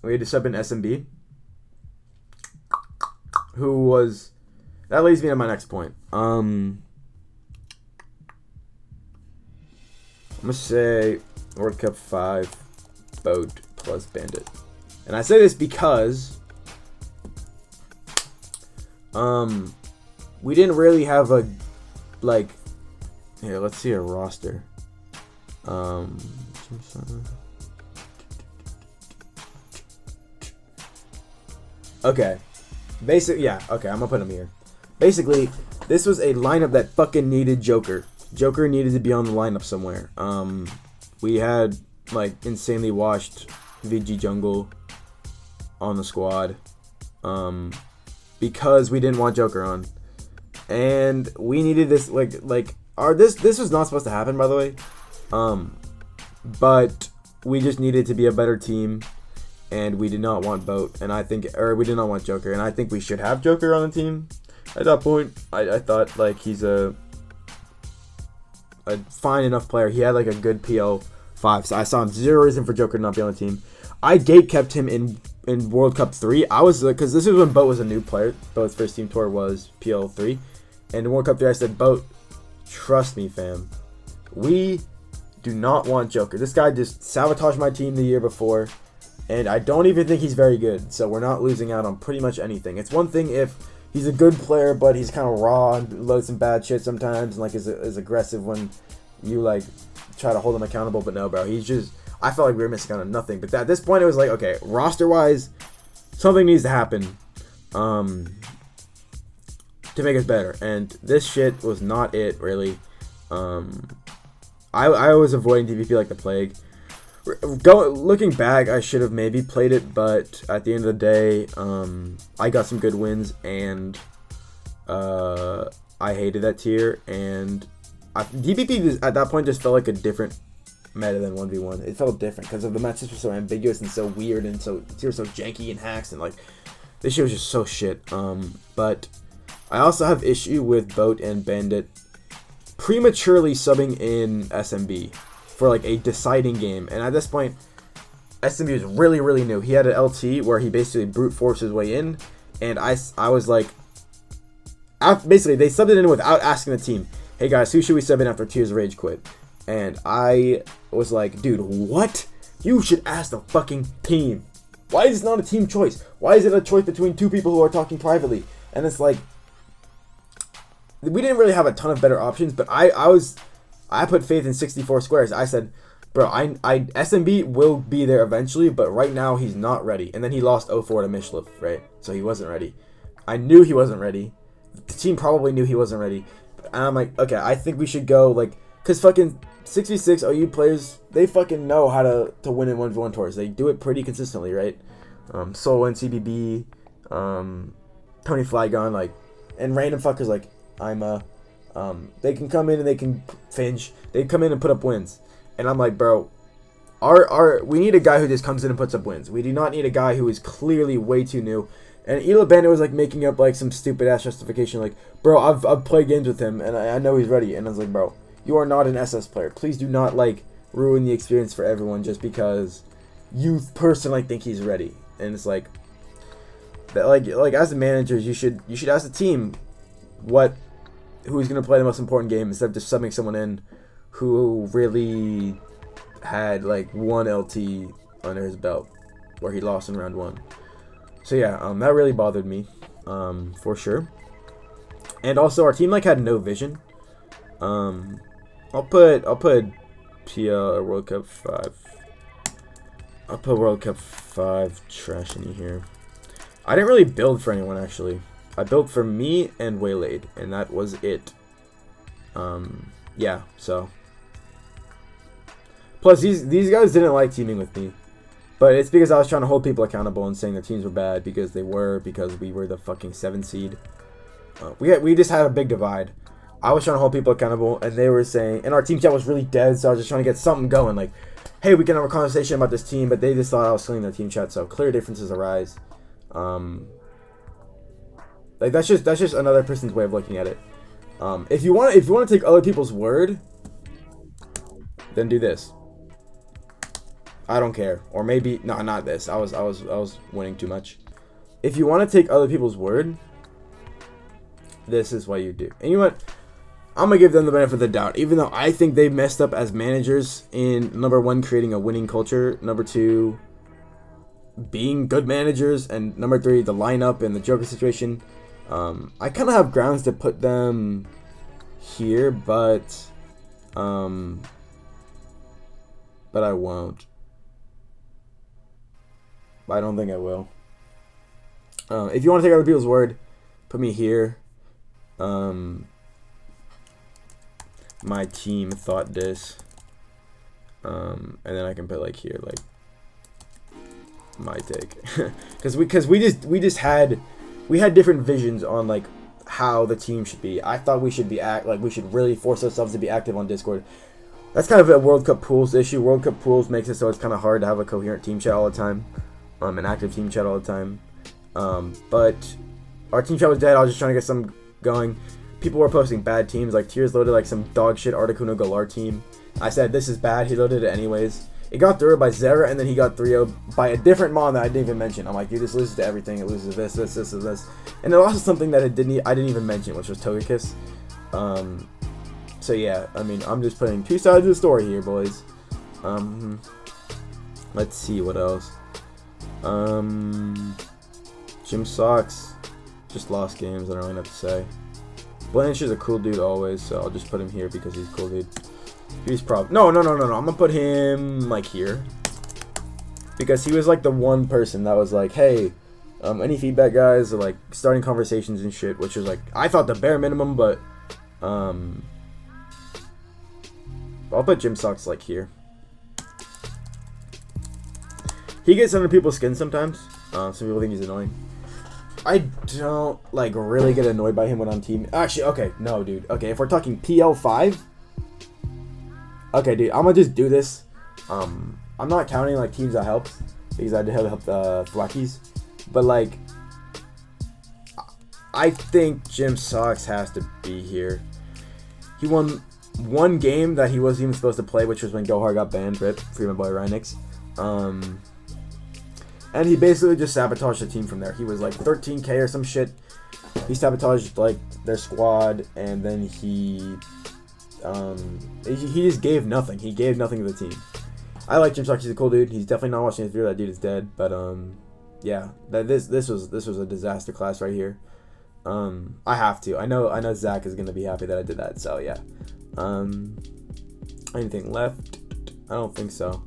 We had to sub in SMB, that leads me to my next point. I'm gonna say World Cup 5 Boat plus Bandit. And I say this because we didn't really have a here, let's see a roster. Okay. Okay, I'm gonna put him here. Basically, this was a lineup that fucking needed Joker. Joker needed to be on the lineup somewhere. We had like insanely washed VG Jungle on the squad, because we didn't want Joker on, and we needed this this was not supposed to happen, by the way, but we just needed to be a better team, and we did not want Boat, we did not want Joker, and I think we should have Joker on the team. At that point, I thought like he's a fine enough player. He had like a good PL 5, so I saw zero reason for Joker to not be on the team. I gate kept him in World Cup 3. I was because this is when Boat was a new player. Boat's first team tour was PL 3, and in World Cup 3 I said, Boat, trust me, fam. We do not want Joker. This guy just sabotaged my team the year before, and I don't even think he's very good. So we're not losing out on pretty much anything. It's one thing if he's a good player, but he's kind of raw and loads some bad shit sometimes, and like is aggressive when you like try to hold him accountable. But no, bro, he's just. I felt like we were missing out on nothing. But at this point, it was like, okay, roster wise, something needs to happen, to make us better. And this shit was not it, really. I was avoiding DPP like the plague. Looking back, I should have maybe played it, but at the end of the day, I got some good wins, and I hated that tier. And DPP at that point just felt like a different meta than 1v1. It felt different because of the matches were so ambiguous and so weird, and so janky and hacks, and like this shit was just so shit. But I also have issue with Boat and Bandit prematurely subbing in SMB for like a deciding game, and at this point SMB was really, really new. He had an LT where he basically brute forced his way in, and I was like, basically they subbed it in without asking the team, hey guys, who should we sub in after Tears rage quit? And I was like, dude, what? You should ask the fucking team. Why is this not a team choice? Why is it a choice between two people who are talking privately? And it's like, we didn't really have a ton of better options, but I put faith in 64 Squares. I said, bro, SMB will be there eventually, but right now he's not ready. And then he lost 0-4 to Mishlev, right? So he wasn't ready. I knew he wasn't ready. The team probably knew he wasn't ready. And I'm like, okay, I think we should go, like, because fucking 6v6 OU players, they fucking know how to win in 1v1 tours. They do it pretty consistently, right? Solo and CBB, Tony Flygon, like, and random fuckers like Ima. They can come in and they can Finch. They come in and put up wins. And I'm like, bro, we need a guy who just comes in and puts up wins. We do not need a guy who is clearly way too new. And Elo Bandit was like making up like some stupid ass justification, like, bro, I've played games with him and I know he's ready. And I was like, bro, you are not an SS player. Please do not like ruin the experience for everyone just because you personally think he's ready. And it's like that, like as the managers, you should ask the team who's gonna play the most important game instead of just subbing someone in who really had like one LT under his belt where he lost in round 1. So yeah, that really bothered me, for sure. And also our team like had no vision. I'll put PL or World Cup 5. I'll put World Cup 5 trash in here. I didn't really build for anyone actually. I built for me and Waylaid, and that was it. Yeah, so. Plus, these guys didn't like teaming with me. But it's because I was trying to hold people accountable and saying their teams were bad because we were the fucking 7 seed. We just had a big divide. I was trying to hold people accountable, and they were saying, and our team chat was really dead, so I was just trying to get something going. Like, hey, we can have a conversation about this team, but they just thought I was stealing their team chat, so clear differences arise. Like that's just another person's way of looking at it. If you want to take other people's word, then do this. I don't care. Or maybe no, not this. I was winning too much. If you want to take other people's word, this is what you do. And you know what? I'm gonna give them the benefit of the doubt, even though I think they messed up as managers in number 1 creating a winning culture, number 2 being good managers, and number 3 the lineup and the Joker situation. I kind of have grounds to put them here, but I won't. I don't think I will. If you want to take other people's word, put me here. My team thought this. And then I can put like here, like my take, because we had different visions on like how the team should be. I thought we should we should really force ourselves to be active on Discord. That's kind of a World Cup pools issue. World Cup pools makes it so it's kind of hard to have a coherent team chat all the time, an active team chat all the time. But our team chat was dead. I was just trying to get some going. People were posting bad teams, like Tears loaded like some dog shit Articuno Galar team. I said this is bad. He loaded it anyways. It got 3-0 by Zera, and then he got 3-0 by a different mon that I didn't even mention. I'm like, dude, this loses to everything. It loses this, and this. And it lost to something that I didn't even mention, which was Togekiss. So yeah, I mean, I'm just putting two sides of the story here, boys. Let's see what else. Jim Socks just lost games. I don't really have to say. Blanche is a cool dude always, so I'll just put him here because he's a cool dude. He's probably no. I'm gonna put him like here because he was like the one person that was like, hey, any feedback, guys, or like starting conversations and shit, which was like I thought the bare minimum, but I'll put Jim Socks like here. He gets under people's skin sometimes. Some people think he's annoying. I don't like really get annoyed by him when I'm team. Actually, okay, no, dude. Okay, if we're talking PL5, okay, dude, I'm gonna just do this. I'm not counting like teams I helped because I did help the Flackies, but like I think Jim Socks has to be here. He won one game that he wasn't even supposed to play, which was when Gohar got banned. Rip, free my boy Rynix. And he basically just sabotaged the team from there. He was like 13k or some shit. He sabotaged like their squad, and then he just gave nothing. He gave nothing to the team. I like Jim Stark. He's a cool dude. He's definitely not watching it through. That dude is dead. But yeah, this was a disaster class right here. I have to. I know Zach is gonna be happy that I did that. So yeah. Anything left? I don't think so.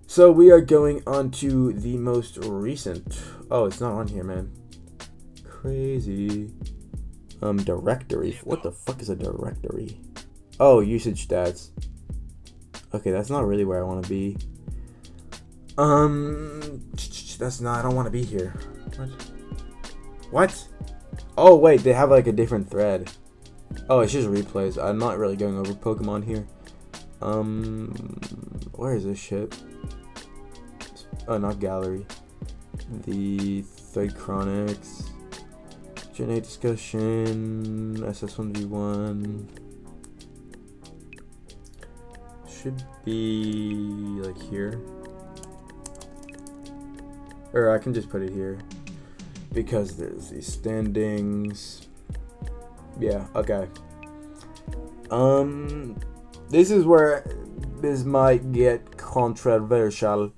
So we are going on to the most recent. Oh, it's not on here, man. Crazy. Directory. What the fuck is a directory? Oh, usage stats. Okay, that's not really where I want to be. That's not. I don't want to be here. What? Oh wait, they have like a different thread. Oh, it's just replays. I'm not really going over Pokemon here. Where is this shit? Oh, not gallery. The Thread Chronics. Gen 8 discussion. SS1v1. Should be like here. Or I can just put it here. Because there's these standings. Yeah, okay. This is where this might get controversial.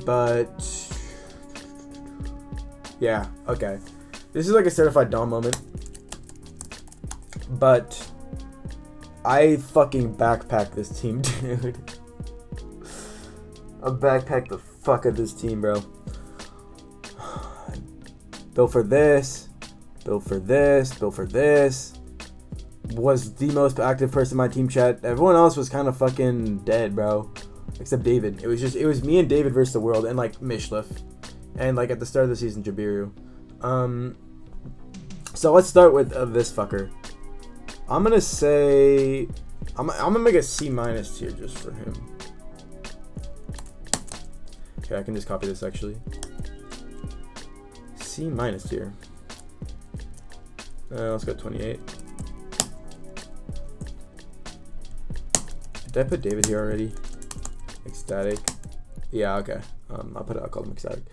But yeah, okay. This is like a certified Dom moment. But I fucking backpacked this team, dude. I backpacked the fuck out of this team, bro. Built for this. Built for this. Built for this. Was the most active person in my team chat. Everyone else was kind of fucking dead, bro. Except David. It was me and David versus the world, and like Mishlif. And like at the start of the season, Jabiru. So let's start with this fucker. I'm gonna say I'm gonna make a C- tier just for him. Okay, I can just copy this actually. C- tier. Let's go 28. Did I put David here already? Ecstatic. Yeah, okay. I'll call him Ecstatic.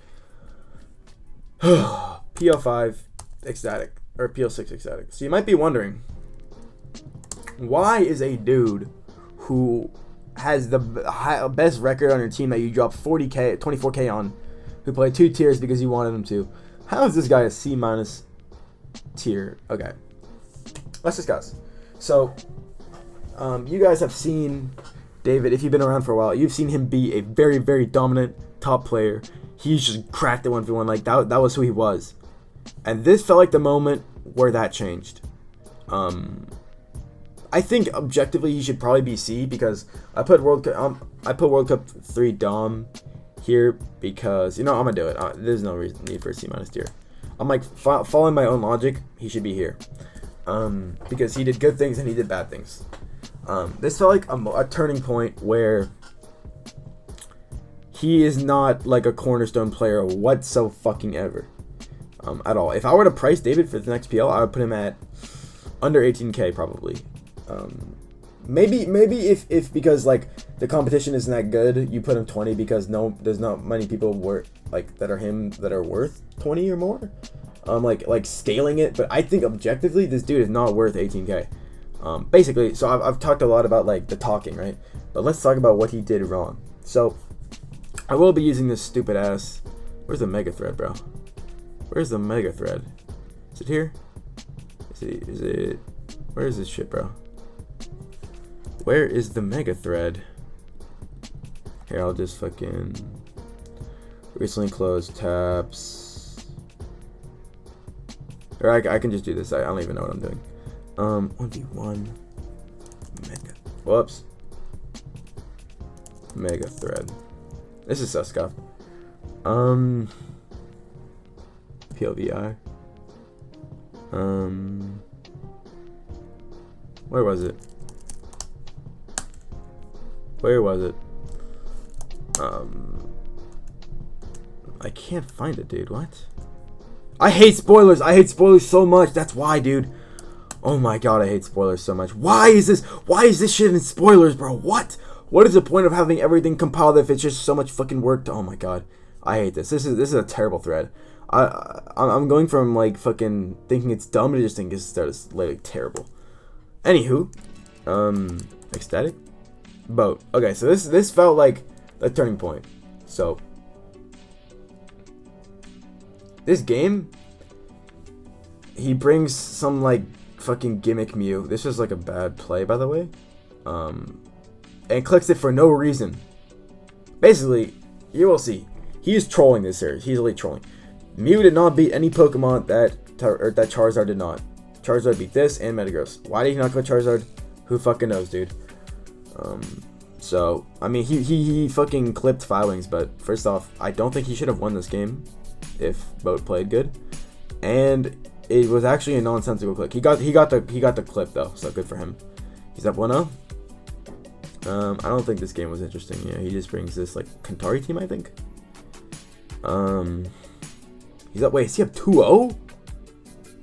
PL5 Ecstatic. Or PL6 Ecstatic. So you might be wondering, why is a dude who has the best record on your team that you dropped 40k, 24k on, who played 2 tiers because you wanted him to, how is this guy a C- tier? Okay. Let's discuss. So, you guys have seen David, if you've been around for a while, you've seen him be a very, very dominant top player. He's just cracked at 1v1. Like, that was who he was. And this felt like the moment where that changed. I think objectively he should probably be C because I put World Cup 3 Dom here because, you know, I'm gonna do it. There's no need for a C- tier. I'm like following my own logic. He should be here because he did good things and he did bad things. This felt like a turning point where he is not like a cornerstone player whatsoever at all. If I were to price David for the next PL, I would put him at under 18k probably. Maybe if because like the competition isn't that good, you put him 20 because there's not many people that are worth 20 or more. Like scaling it, but I think objectively this dude is not worth 18k. Basically, so I've talked a lot about like the talking, right? But let's talk about what he did wrong. So I will be using this stupid ass. Where's the mega thread, bro? Where's the mega thread? Is it here? Is it? Where is this shit, bro? Where is the mega thread? Here, I'll just fucking recently closed tabs. Or I can just do this. I don't even know what I'm doing. 1v1 mega. Whoops. Mega thread. This is Suskov. PLVI. Where was it? Where was it? I can't find it, dude. What? I hate spoilers. I hate spoilers so much. That's why, dude. Oh my god, I hate spoilers so much. Why is this shit in spoilers, bro? What is the point of having everything compiled if it's just so much fucking work? Oh my god, I hate this. This is a terrible thread. I'm going from like fucking thinking it's dumb to just think it's literally terrible. Anywho, ecstatic boat. Okay, so this felt like a turning point. So this game, he brings some like fucking gimmick Mew. This was like a bad play, by the way. And clicks it for no reason. Basically, you will see. He is trolling this series. He's elite trolling. Mew did not beat any Pokemon that Charizard did not. Charizard beat this and Metagross. Why did he not go Charizard? Who fucking knows, dude? So, I mean, he fucking clipped Firewings, but first off, I don't think he should have won this game if Boat played good. And it was actually a nonsensical click. He got the clip though, so good for him. He's up 1-0. I don't think this game was interesting. Yeah, he just brings this like Kantari team, I think. He's up. Wait, is he up 2-0?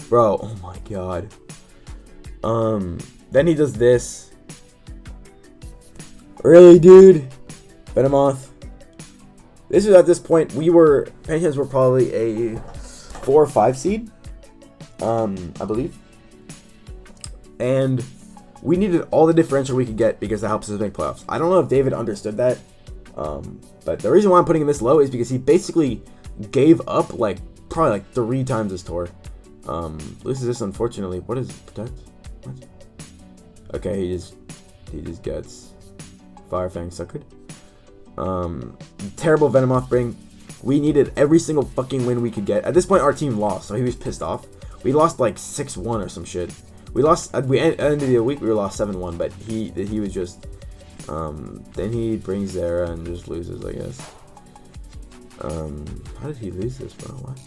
Bro, oh my god. Then he does this. Really, dude? Venomoth. This is at this point Pantheons were probably a 4 or 5 seed, I believe, and we needed all the differential we could get because that helps us make playoffs. I don't know if David understood that, but the reason why I'm putting him this low is because he basically gave up like probably like 3 times his tour. Loses this, unfortunately. What is protect? What? Okay, he just gets Fire Fang suckered. Terrible Venomoth bring. We needed every single fucking win we could get. At this point, our team lost, so he was pissed off. We lost like 6-1 or some shit. We lost. At the end of the week, we lost 7-1, but he was just. Then he brings Zera and just loses, I guess. How did he lose this, bro? What?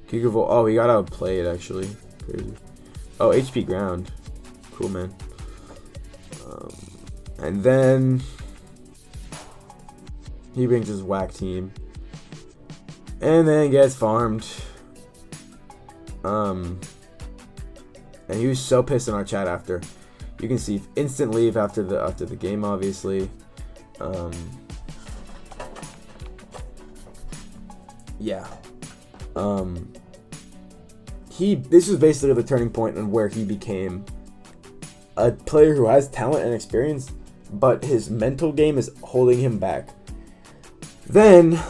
Gigavolt. Oh, he got outplayed actually. Crazy. Oh, HP ground. Cool, man. And then he brings his whack team, and then gets farmed. And he was so pissed in our chat after. You can see instant leave after the game, obviously. Yeah. This was basically the turning point on where he became a player who has talent and experience, but his mental game is holding him back. Then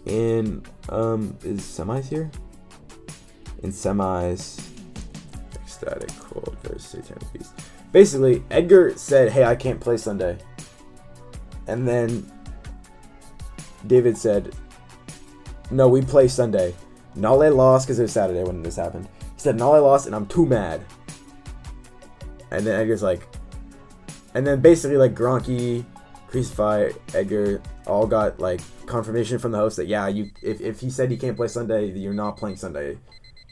in is semis here? In semis, ecstatic quote versus Satanic Beast. Basically, Edgar said, "Hey, I can't play Sunday," and then David said, "No, we play Sunday." Nale lost because it was Saturday when this happened. He said, "Nale lost, and I'm too mad." And then Edgar's like, and then basically like Gronky, Crucify, Edgar all got like confirmation from the host that yeah, if he said he can't play Sunday, you're not playing Sunday.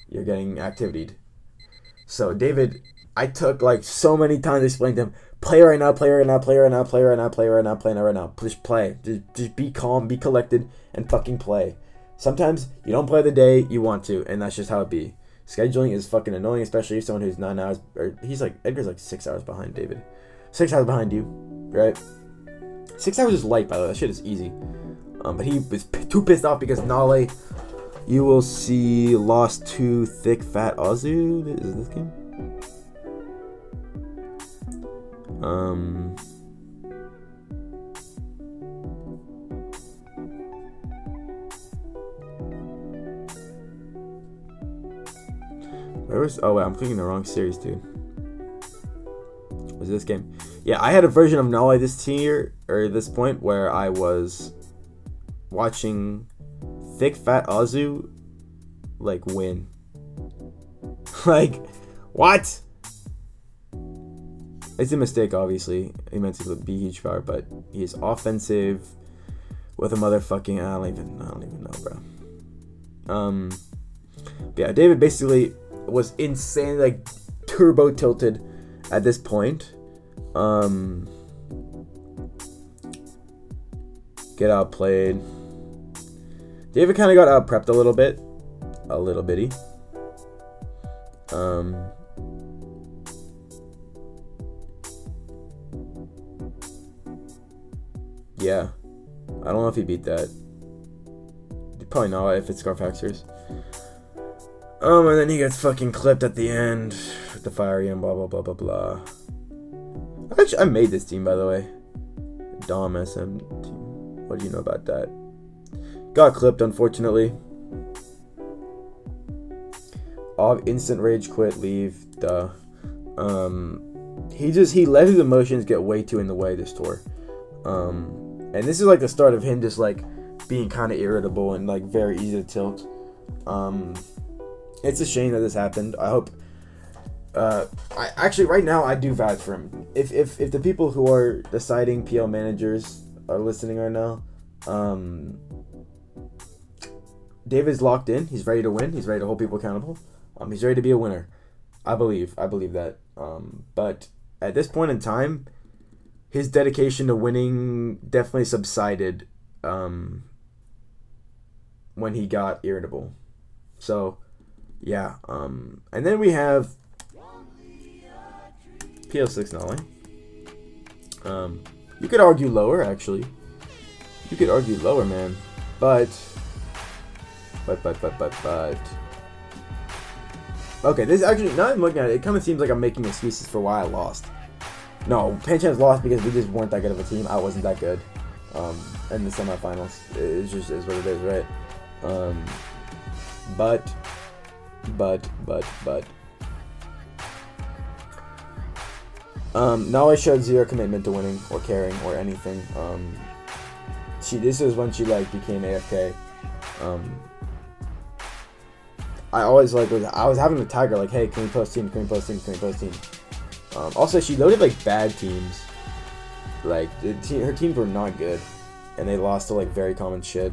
You're getting activitied. So David, I took like so many times to explain to him, play right now, play right now, play right now, play right now, play right now, play right now. Just play. Just be calm, be collected, and fucking play. Sometimes you don't play the day you want to, and that's just how it be. Scheduling is fucking annoying, especially if someone who's 9 hours, or Edgar's like 6 hours behind David. 6 hours behind you, right? 6 hours is light, by the way. That shit is easy. But he was too pissed off because Nale, you will see, lost to Thick Fat Azu. Is this game? Oh wait, I'm clicking the wrong series, dude. Was this game? Yeah, I had a version of Nale this tier, or this point, where I was watching Thick Fat Azu like win. Like, what? It's a mistake, obviously. He meant to be huge power, but he's offensive with a motherfucking I don't even know, bro. But yeah, David basically was insane, like turbo tilted at this point. Get outplayed. David kind of got out prepped a little bitty. Yeah, I don't know if he beat that. Probably not if it's Scarfaxers. And then he gets fucking clipped at the end with the fiery and blah blah blah blah blah. Actually, I made this team, by the way. Dom SM team. What do you know about that? Got clipped, unfortunately. Instant rage quit, leave, duh. He let his emotions get way too in the way this tour. And this is like the start of him just like being kind of irritable and like very easy to tilt. It's a shame that this happened. I hope. I actually right now I do vouch for him. If the people who are deciding PL managers are listening right now, David's locked in. He's ready to win. He's ready to hold people accountable. He's ready to be a winner. I believe that. But at this point in time, his dedication to winning definitely subsided when he got irritable. So, yeah. And then we have PL6 Nolly. You could argue lower, actually. You could argue lower, man. But. Okay, this actually, now I'm looking at it, it kind of seems like I'm making excuses for why I lost. No, Pancham's lost because we just weren't that good of a team. I wasn't that good in the semifinals. It just is what it is, right? But. Nala showed zero commitment to winning or caring or anything. This is when she like became AFK. I always like I was having to tag her like, hey, can we post team? Can we post team? Can we post team? Also, she loaded like bad teams. Like her teams were not good, and they lost to like very common shit.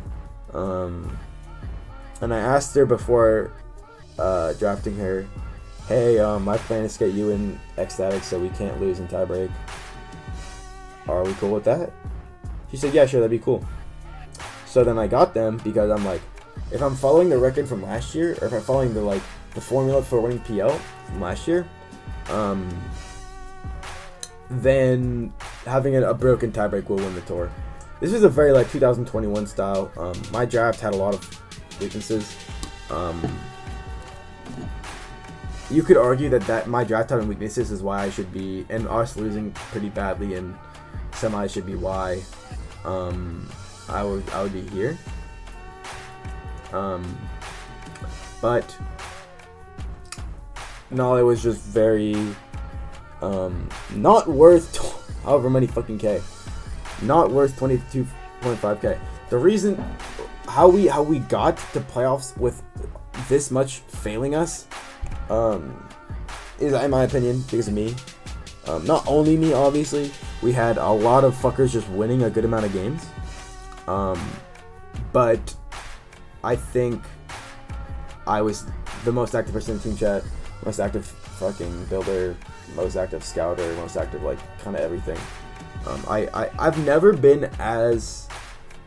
And I asked her before drafting her, hey, my plan is to get you in ecstatic so we can't lose in tiebreak. Are we cool with that? She said, yeah, sure, that'd be cool. So then I got them because I'm like, if I'm following the record from last year, or if I'm following the formula for winning PL from last year, then having a broken tiebreak will win the tour. This was a very like 2021 style. My draft had a lot of weaknesses. You could argue that my draft having weaknesses is why I should be, and us losing pretty badly in semi should be why I would be here. But no, it was just very not worth however many fucking K. Not worth 22.5K. The reason how we got to playoffs with this much failing us is, in my opinion, because of me. Not only me, obviously. We had a lot of fuckers just winning a good amount of games. But I think I was the most active person in team chat, most active fucking builder, most active scouter, most active like kind of everything. I've never been as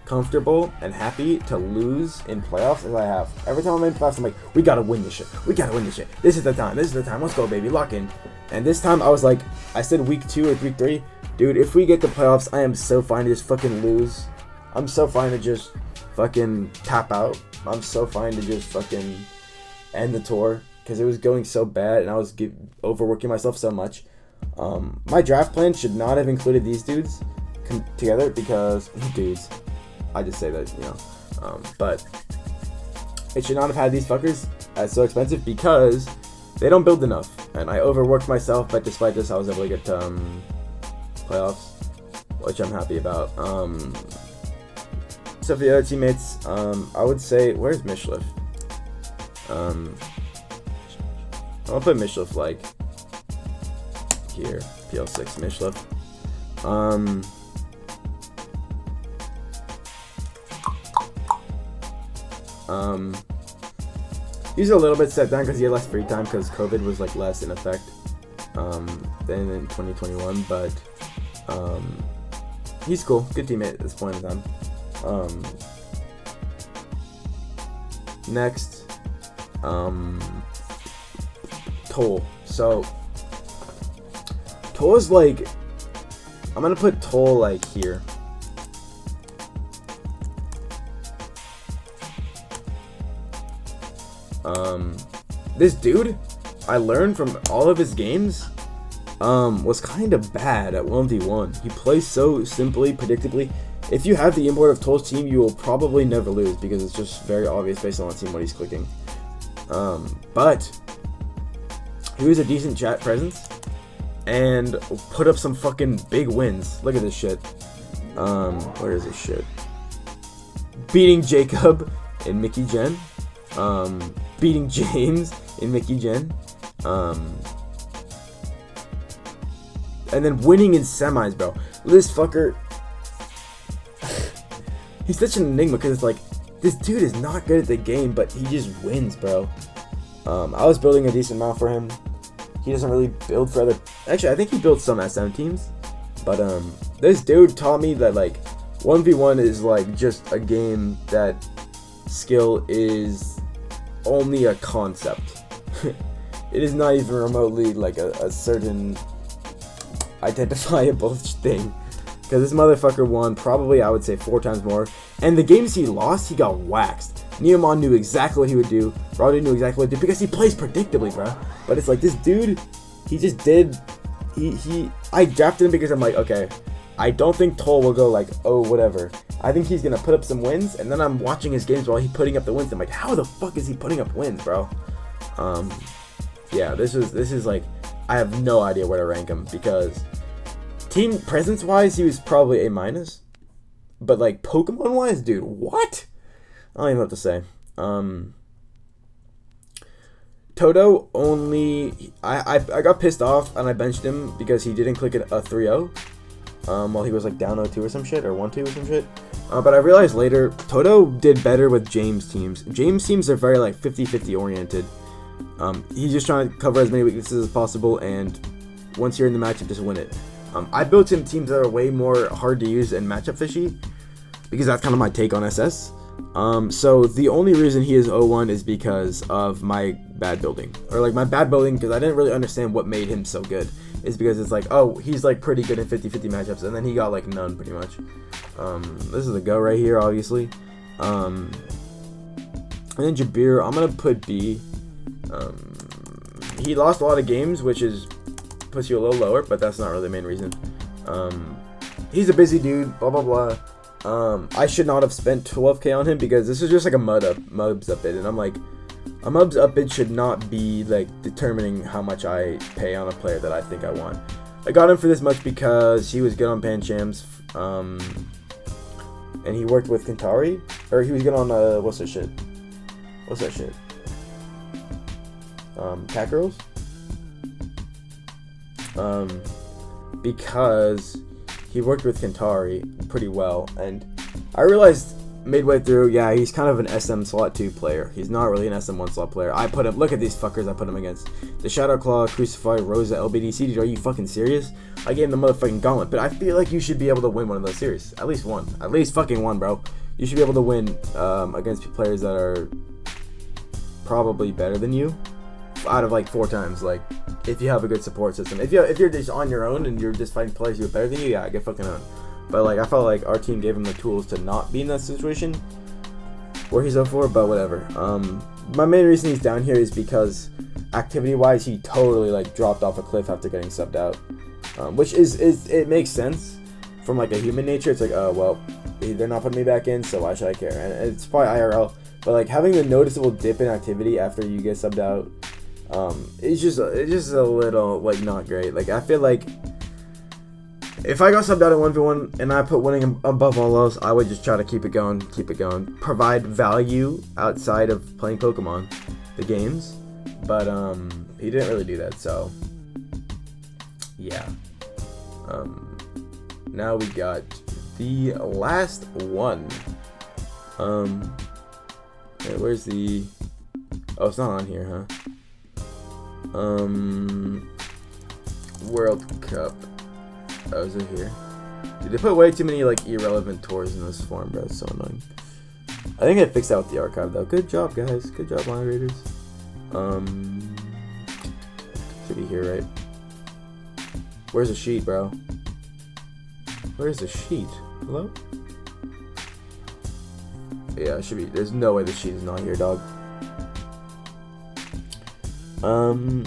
comfortable and happy to lose in playoffs as I have. Every time I'm in playoffs, I'm like, we gotta win this shit. We gotta win this shit. This is the time. This is the time. Let's go, baby. Lock in. And this time I was like, I said week 2 or week 3, dude, if we get to playoffs, I am so fine to just fucking lose. I'm so fine to just fucking tap out. I'm so fine to just fucking end the tour because it was going so bad and I was overworking myself so much. My draft plan should not have included these dudes together because dudes. I just say that, you know. But it should not have had these fuckers as so expensive because they don't build enough. And I overworked myself, but despite this, I was able to get playoffs, which I'm happy about. So for the other teammates, I would say, where's Mishlev? I'll put Mishlev like here, PL6 Mishlev. He's a little bit set down because he had less free time because COVID was like less in effect than in 2021, but he's cool, good teammate at this point in time. Next, Toll. So Toll is like, I'm gonna put Toll like here. This dude, I learned from all of his games, was kind of bad at 1v1. He plays so simply, predictably. If you have the import of Toll's team, you will probably never lose because it's just very obvious based on the team what he's clicking. But he was a decent chat presence and put up some fucking big wins. Look at this shit. Where is this shit? Beating Jacob in Mickey Gen. Beating James in Mickey Gen. And then winning in semis, bro. This fucker, he's such an enigma because it's like, this dude is not good at the game, but he just wins, bro. I was building a decent amount for him. He doesn't really build for other... Actually, I think he builds some SM teams. But this dude taught me that, like, 1v1 is, like, just a game that skill is only a concept. It is not even remotely, like, a certain identifiable thing. Because this motherfucker won probably, I would say, 4 times more. And the games he lost, he got waxed. Neomon knew exactly what he would do. Rowdy knew exactly what he would do because he plays predictably, bro. But it's like, this dude, he just did... I drafted him because I'm like, okay, I don't think Toll will go like, oh, whatever. I think he's going to put up some wins. And then I'm watching his games while he's putting up the wins. I'm like, how the fuck is he putting up wins, bro? Yeah, this is like, I have no idea where to rank him because... Team presence wise, he was probably A-. But like Pokemon wise, dude, what? I don't even know what to say. Toto only... I got pissed off and I benched him because he didn't click a 3-0. While he was like down 0-2 or some shit, or 1-2 or some shit. But I realized later, Toto did better with James teams. James teams are very like 50-50 oriented. He's just trying to cover as many weaknesses as possible, and once you're in the matchup, just win it. I built him teams that are way more hard to use and matchup fishy, because that's kind of my take on SS. So the only reason he is 0-1 is because of my bad building. Or like my bad building, because I didn't really understand what made him so good. Is because it's like, oh, he's like pretty good in 50-50 matchups, and then he got like none pretty much. This is a go right here, obviously. And then Jabir, I'm going to put B. He lost a lot of games, which is... puts you a little lower, but that's not really the main reason. He's a busy dude, blah blah blah. I should not have spent 12k on him because this is just like a Mubs up bid, and I'm like, a Mubs up bid should not be like determining how much I pay on a player that I think I want. I got him for this much because he was good on Panchams, and he worked with Kentari, or he was good on what's that shit? Cat Girls. Because he worked with Kentari pretty well, and I realized midway through, yeah, he's kind of an SM slot 2 player. He's not really an SM 1 slot player. I put him, look at these fuckers I put him against. The Shadow Claw, Crucify, Rosa, LBDC, dude, are you fucking serious? I gave him the motherfucking gauntlet, but I feel like you should be able to win one of those series. At least one. At least fucking one, bro. You should be able to win against players that are probably better than you out of like 4 times, like, if you have a good support system. If you're just on your own and you're just fighting players who are better than you, yeah, get fucking on. But like, I felt like our team gave him the tools to not be in that situation where he's 0-4, but whatever. My main reason he's down here is because activity-wise, he totally like dropped off a cliff after getting subbed out, which is it makes sense from like a human nature. It's like, oh well, they're not putting me back in, so why should I care? And it's probably IRL, but like having the noticeable dip in activity after you get subbed out. It's just a little like not great. Like I feel like if I got subbed out at 1v1 and I put winning above all else, I would just try to keep it going, provide value outside of playing Pokemon, the games. But he didn't really do that. So yeah. Now we got the last one. Wait, where's the? Oh, it's not on here, huh? World Cup. Oh, is it here? Dude, they put way too many like irrelevant tours in this form, bro. It's so annoying. I think I fixed that with the archive though. Good job, guys. Good job, moderators. Should be here, right? Where's the sheet, bro? Where's the sheet? Hello? Yeah, it should be. There's no way the sheet is not here, dog. Um.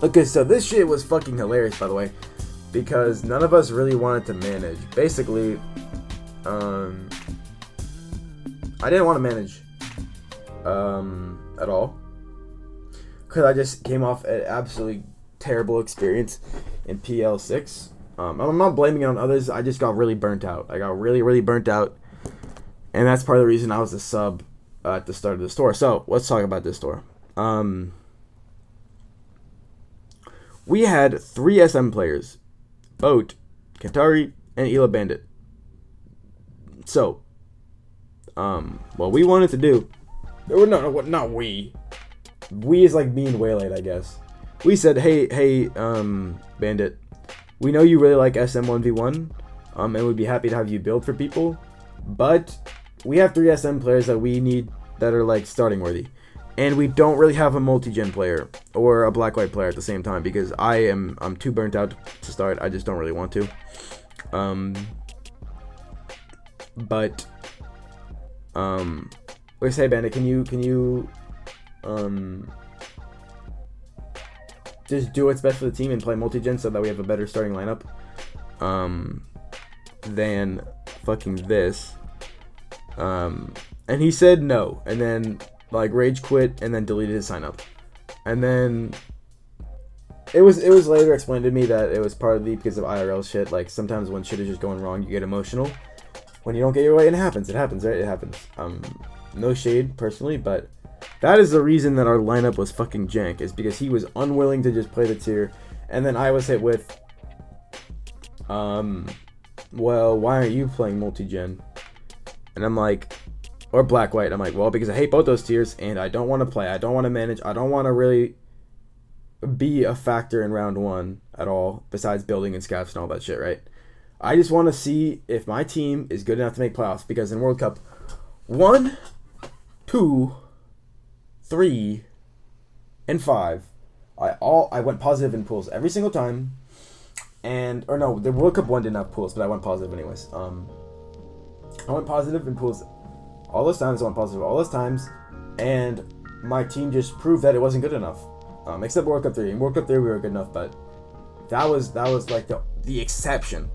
Okay, so this shit was fucking hilarious, by the way, because none of us really wanted to manage. Basically, I didn't want to manage, at all, because I just came off an absolutely terrible experience in PL6. I'm not blaming it on others. I just got really burnt out. I got really, really burnt out, and that's part of the reason I was a sub at the start of the store. So let's talk about this store. We had 3 SM players: Boat, Kantari, and Ela Bandit. So, what we wanted to do, not we. We is like me and Waylaid, I guess. We said, hey, Bandit, we know you really like SM 1v1, and we'd be happy to have you build for people, but we have 3 SM players that we need that are like starting worthy. And we don't really have a multi-gen player or a black-white player at the same time because I'm too burnt out to start. I just don't really want to. Wait, say Bandit, can you just do what's best for the team and play multi-gen so that we have a better starting lineup than fucking this. And he said no, and then like rage quit and then deleted his sign up. And then it was later explained to me that it was partly because of IRL shit. Like sometimes when shit is just going wrong, you get emotional when you don't get your way, and it happens, right? It happens. No shade personally, but that is the reason that our lineup was fucking jank, is because he was unwilling to just play the tier. And then I was hit with, well, why aren't you playing multi-gen? And I'm like, or black-white. I'm like, well, because I hate both those tiers, and I don't want to play. I don't want to manage. I don't want to really be a factor in round 1 at all, besides building and scavs and all that shit, right? I just want to see if my team is good enough to make playoffs, because in World Cup 1, 2, 3, and 5, I went positive in pools every single time. And, or no, the World Cup 1 didn't have pools, but I went positive anyways. I went positive in pools all those times. I went positive all those times, and my team just proved that it wasn't good enough. Except World Cup 3. In World Cup 3 we were good enough, but that was like the exception.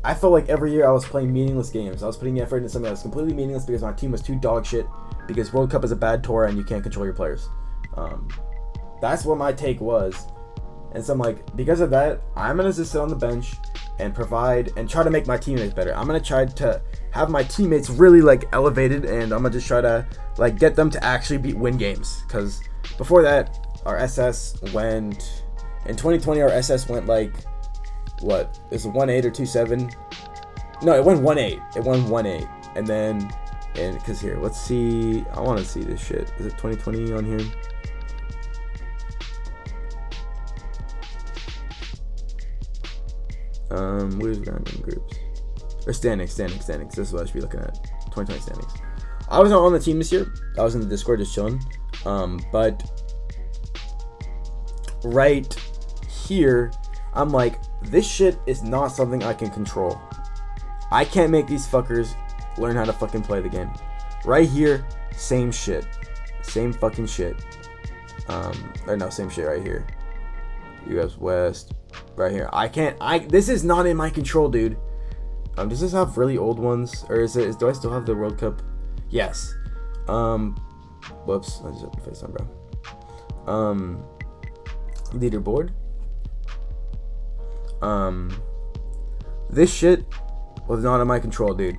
I felt like every year I was playing meaningless games. I was putting effort into something that was completely meaningless because my team was too dog shit, because World Cup is a bad tour and you can't control your players. That's what my take was. And so I'm like, because of that, I'm going to just sit on the bench and provide and try to make my teammates better. I'm going to try to have my teammates really like elevated, and I'm going to just try to like get them to actually win games. Because before that, our SS went, in 2020, our SS went like, what, is it 1-8 or 2-7? No, it went 1-8. It won 1-8. And then, because here, let's see, I want to see this shit. Is it 2020 on here? Where's random groups? Or standings. This is what I should be looking at. 2020 standings. I was not on the team this year. I was in the Discord just chilling. But right here, I'm like, this shit is not something I can control. I can't make these fuckers learn how to fucking play the game. Right here, same shit. Same fucking shit. Or no, same shit right here. US West. Right here. This is not in my control, dude. Does this have really old ones? Or do I still have the World Cup? Yes. Whoops. I just have to face on, bro. Leaderboard. This shit was not in my control, dude.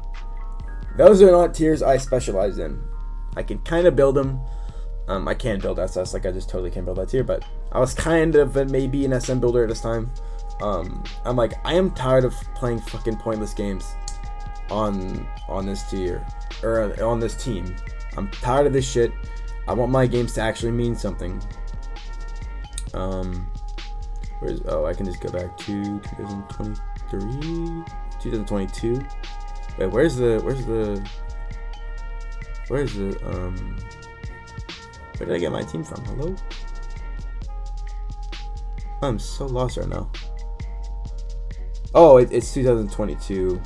Those are not tiers I specialize in. I can kind of build them. I can't build SS, like I just totally can't build that tier, but I was kind of maybe an SM builder at this time. I'm like, I am tired of playing fucking pointless games on this tier, or on this team. I'm tired of this shit. I want my games to actually mean something. I can just go back to 2023, 2022. Wait, where's the where did I get my team from? Hello? I'm so lost right now. Oh, it's 2022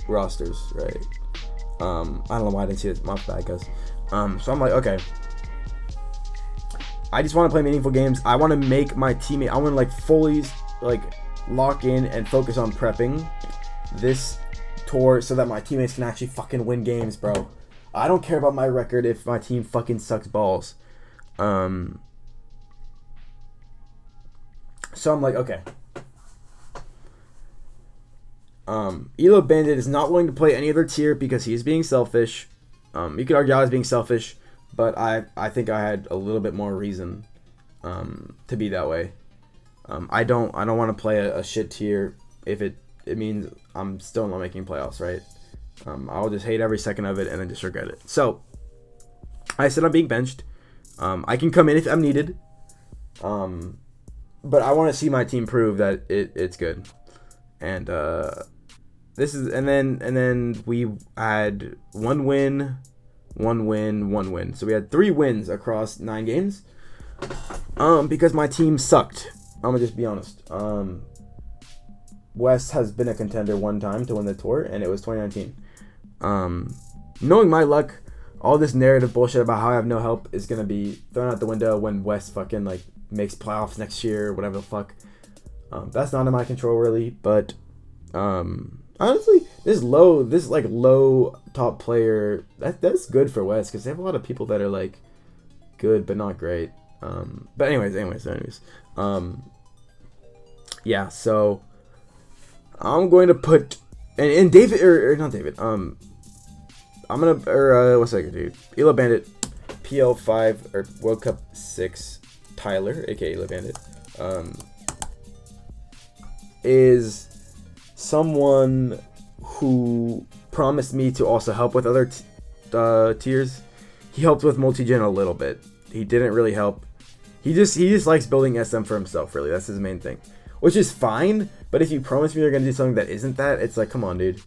rosters, right? I don't know why I didn't see this. My bad, guys. So I'm like, okay. I just want to play meaningful games. I want to make my teammate. I want to like fully like lock in and focus on prepping this tour so that my teammates can actually fucking win games, bro. I don't care about my record if my team fucking sucks balls. So I'm like, okay. Elo Bandit is not willing to play any other tier because he's being selfish. You could argue I was being selfish, but I think I had a little bit more reason to be that way. I don't want to play a shit tier if it means I'm still not making playoffs, right? I'll just hate every second of it and then just regret it. So I said I'm being benched. I can come in if I'm needed. But I want to see my team prove that it's good. And this is and then we had one win. So we had 3 wins across 9 games. Because my team sucked. I'm gonna just be honest. West has been a contender one time to win the tour, and it was 2019. Knowing my luck, all this narrative bullshit about how I have no help is gonna be thrown out the window when West fucking like makes playoffs next year, whatever the fuck. That's not in my control really, but honestly, this low top player that's good for West because they have a lot of people that are like good but not great. But anyways. Yeah, so I'm going to put and David or not David. I'm gonna what's that gonna do? Elo Bandit, PL5 or World Cup 6, Tyler, aka Elo Bandit, is someone who promised me to also help with other tiers. He helped with multi-gen a little bit. He didn't really help. He just likes building SM for himself, really. That's his main thing. Which is fine, but if you promise me you're going to do something that isn't that, it's like, come on, dude.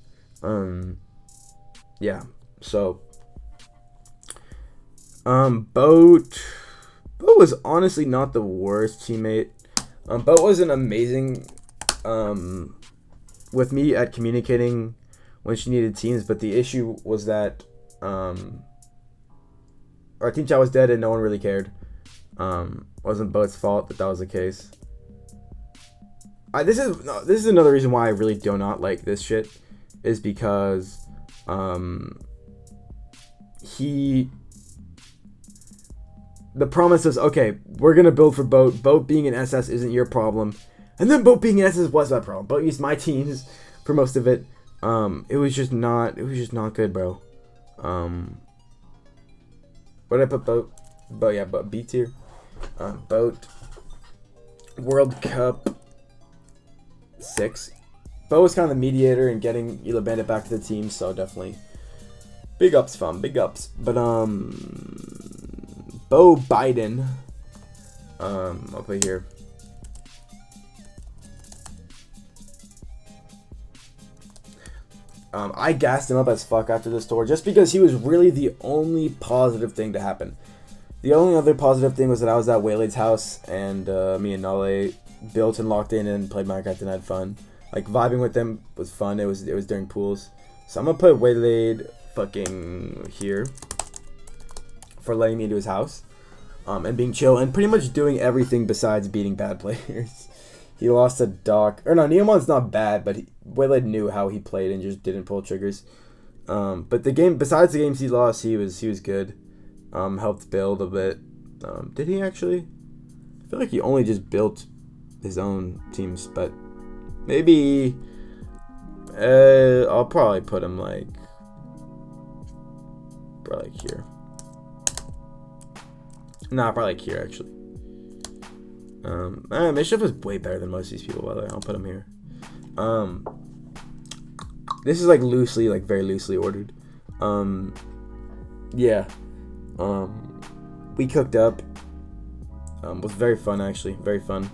Yeah. So, Boat was honestly not the worst teammate. Boat was an amazing, with me at communicating when she needed teams, but the issue was that, our team chat was dead and no one really cared. Wasn't Boat's fault that was the case. This is another reason why I really do not like this shit, is because the promise was, okay, we're gonna build for Boat being an SS isn't your problem, and then Boat being an SS was my problem. Boat used my teams for most of it. It was just not good, bro. What did I put Boat? But B tier. Boat World Cup 6. Bo was kind of the mediator in getting Elo Bandit back to the team, so definitely big ups, fam, big ups. But Bo Biden, I'll put here. I gassed him up as fuck after this tour just because he was really the only positive thing to happen. The only other positive thing was that I was at Waylaid's house and me and Nale built and locked in and played Minecraft and had fun. Like, vibing with them was fun. It was during pools. So I'm gonna put Waylaid fucking here for letting me into his house and being chill and pretty much doing everything besides beating bad players. He lost to Doc. Or no, Neomon's not bad, but Waylaid knew how he played and just didn't pull triggers. But the game, besides the games he lost, he was good. Helped build a bit. Did he actually? I feel like he only just built his own teams, but maybe I'll probably put him like probably here. Nah, probably like here actually. Mischief is way better than most of these people, by the way. I'll put him here. This is like loosely, like very loosely ordered. Yeah. We cooked up. Was very fun actually, very fun.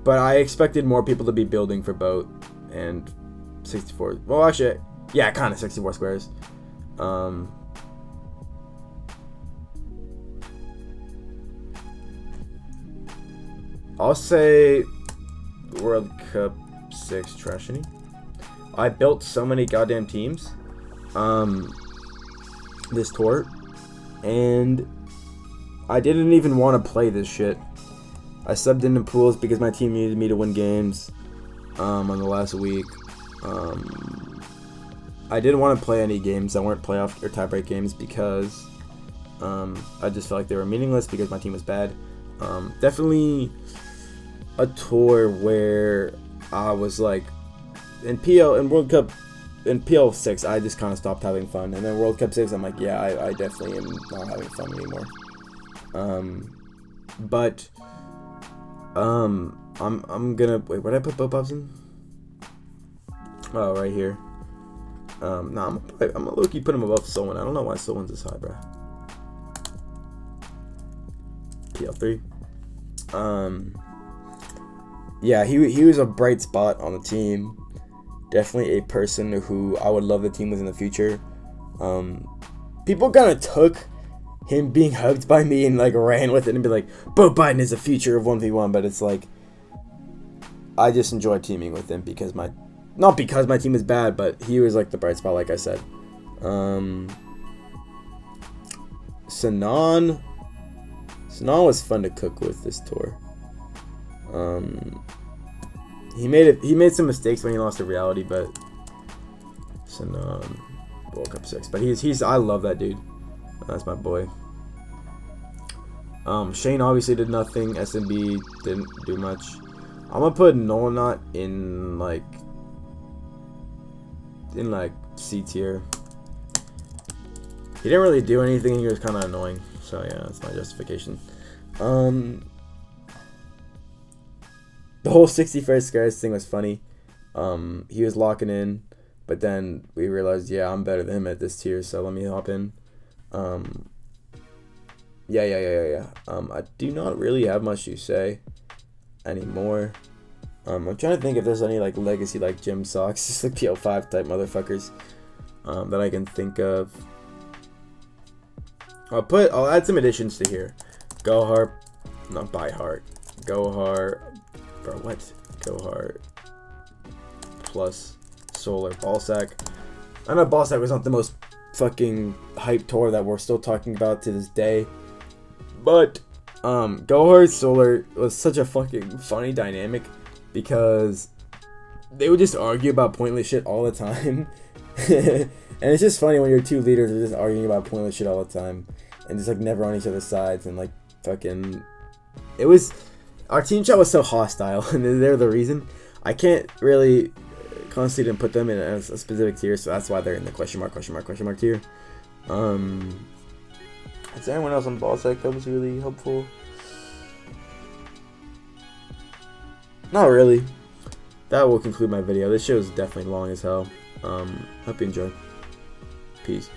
But I expected more people to be building for Boat and 64. Well, actually, yeah, kind of 64 squares. I'll say World Cup 6 trashing. I built so many goddamn teams this tour, and I didn't even want to play this shit. I subbed into pools because my team needed me to win games on the last week. I didn't want to play any games that weren't playoff or tiebreak games because I just felt like they were meaningless because my team was bad. Definitely a tour where I was like, in World Cup, in PL 6, I just kind of stopped having fun, and then World Cup 6, I'm like, yeah, I definitely am not having fun anymore. But I'm gonna wait. Where did I put Bopobs in? Oh, right here. I'm gonna low-key put him above Solon. I don't know why Solon's this high, bro. PL3. Yeah, he was a bright spot on the team. Definitely a person who I would love the team with in the future. People kind of took him being hugged by me and like ran with it and be like, Bo Biden is the future of 1v1, but it's like, I just enjoy teaming with him because not because my team is bad, but he was like the bright spot, like I said. Sinan was fun to cook with this tour. He made some mistakes when he lost to Reality, but Sinan World Cup 6. But he's I love that dude. That's my boy. Shane obviously did nothing. SMB didn't do much. I'm gonna put Nolnot in like C tier. He didn't really do anything. He was kind of annoying. So yeah, that's my justification. The whole 61st Scares thing was funny. He was locking in, but then we realized, yeah, I'm better than him at this tier, so let me hop in. Yeah. I do not really have much to say anymore. I'm trying to think if there's any like legacy like Gym Socks, just like PL5 type motherfuckers that I can think of. I'll add some additions to here. Gohar, not by heart. Gohar, bro, what? Gohar plus Solar Ballsack. I know Ballsack was not the most fucking hype tour that we're still talking about to this day, but Gohar Solar was such a fucking funny dynamic because they would just argue about pointless shit all the time. And it's just funny when your two leaders are just arguing about pointless shit all the time and just like never on each other's sides and like fucking. Our team chat was so hostile and they're the reason. I can't really constantly put them in a specific tier, so that's why they're in the question mark tier. Is there anyone else on Ballsack that was really helpful? Not really. That will conclude my video. This show is definitely long as hell. Hope you enjoy. Peace.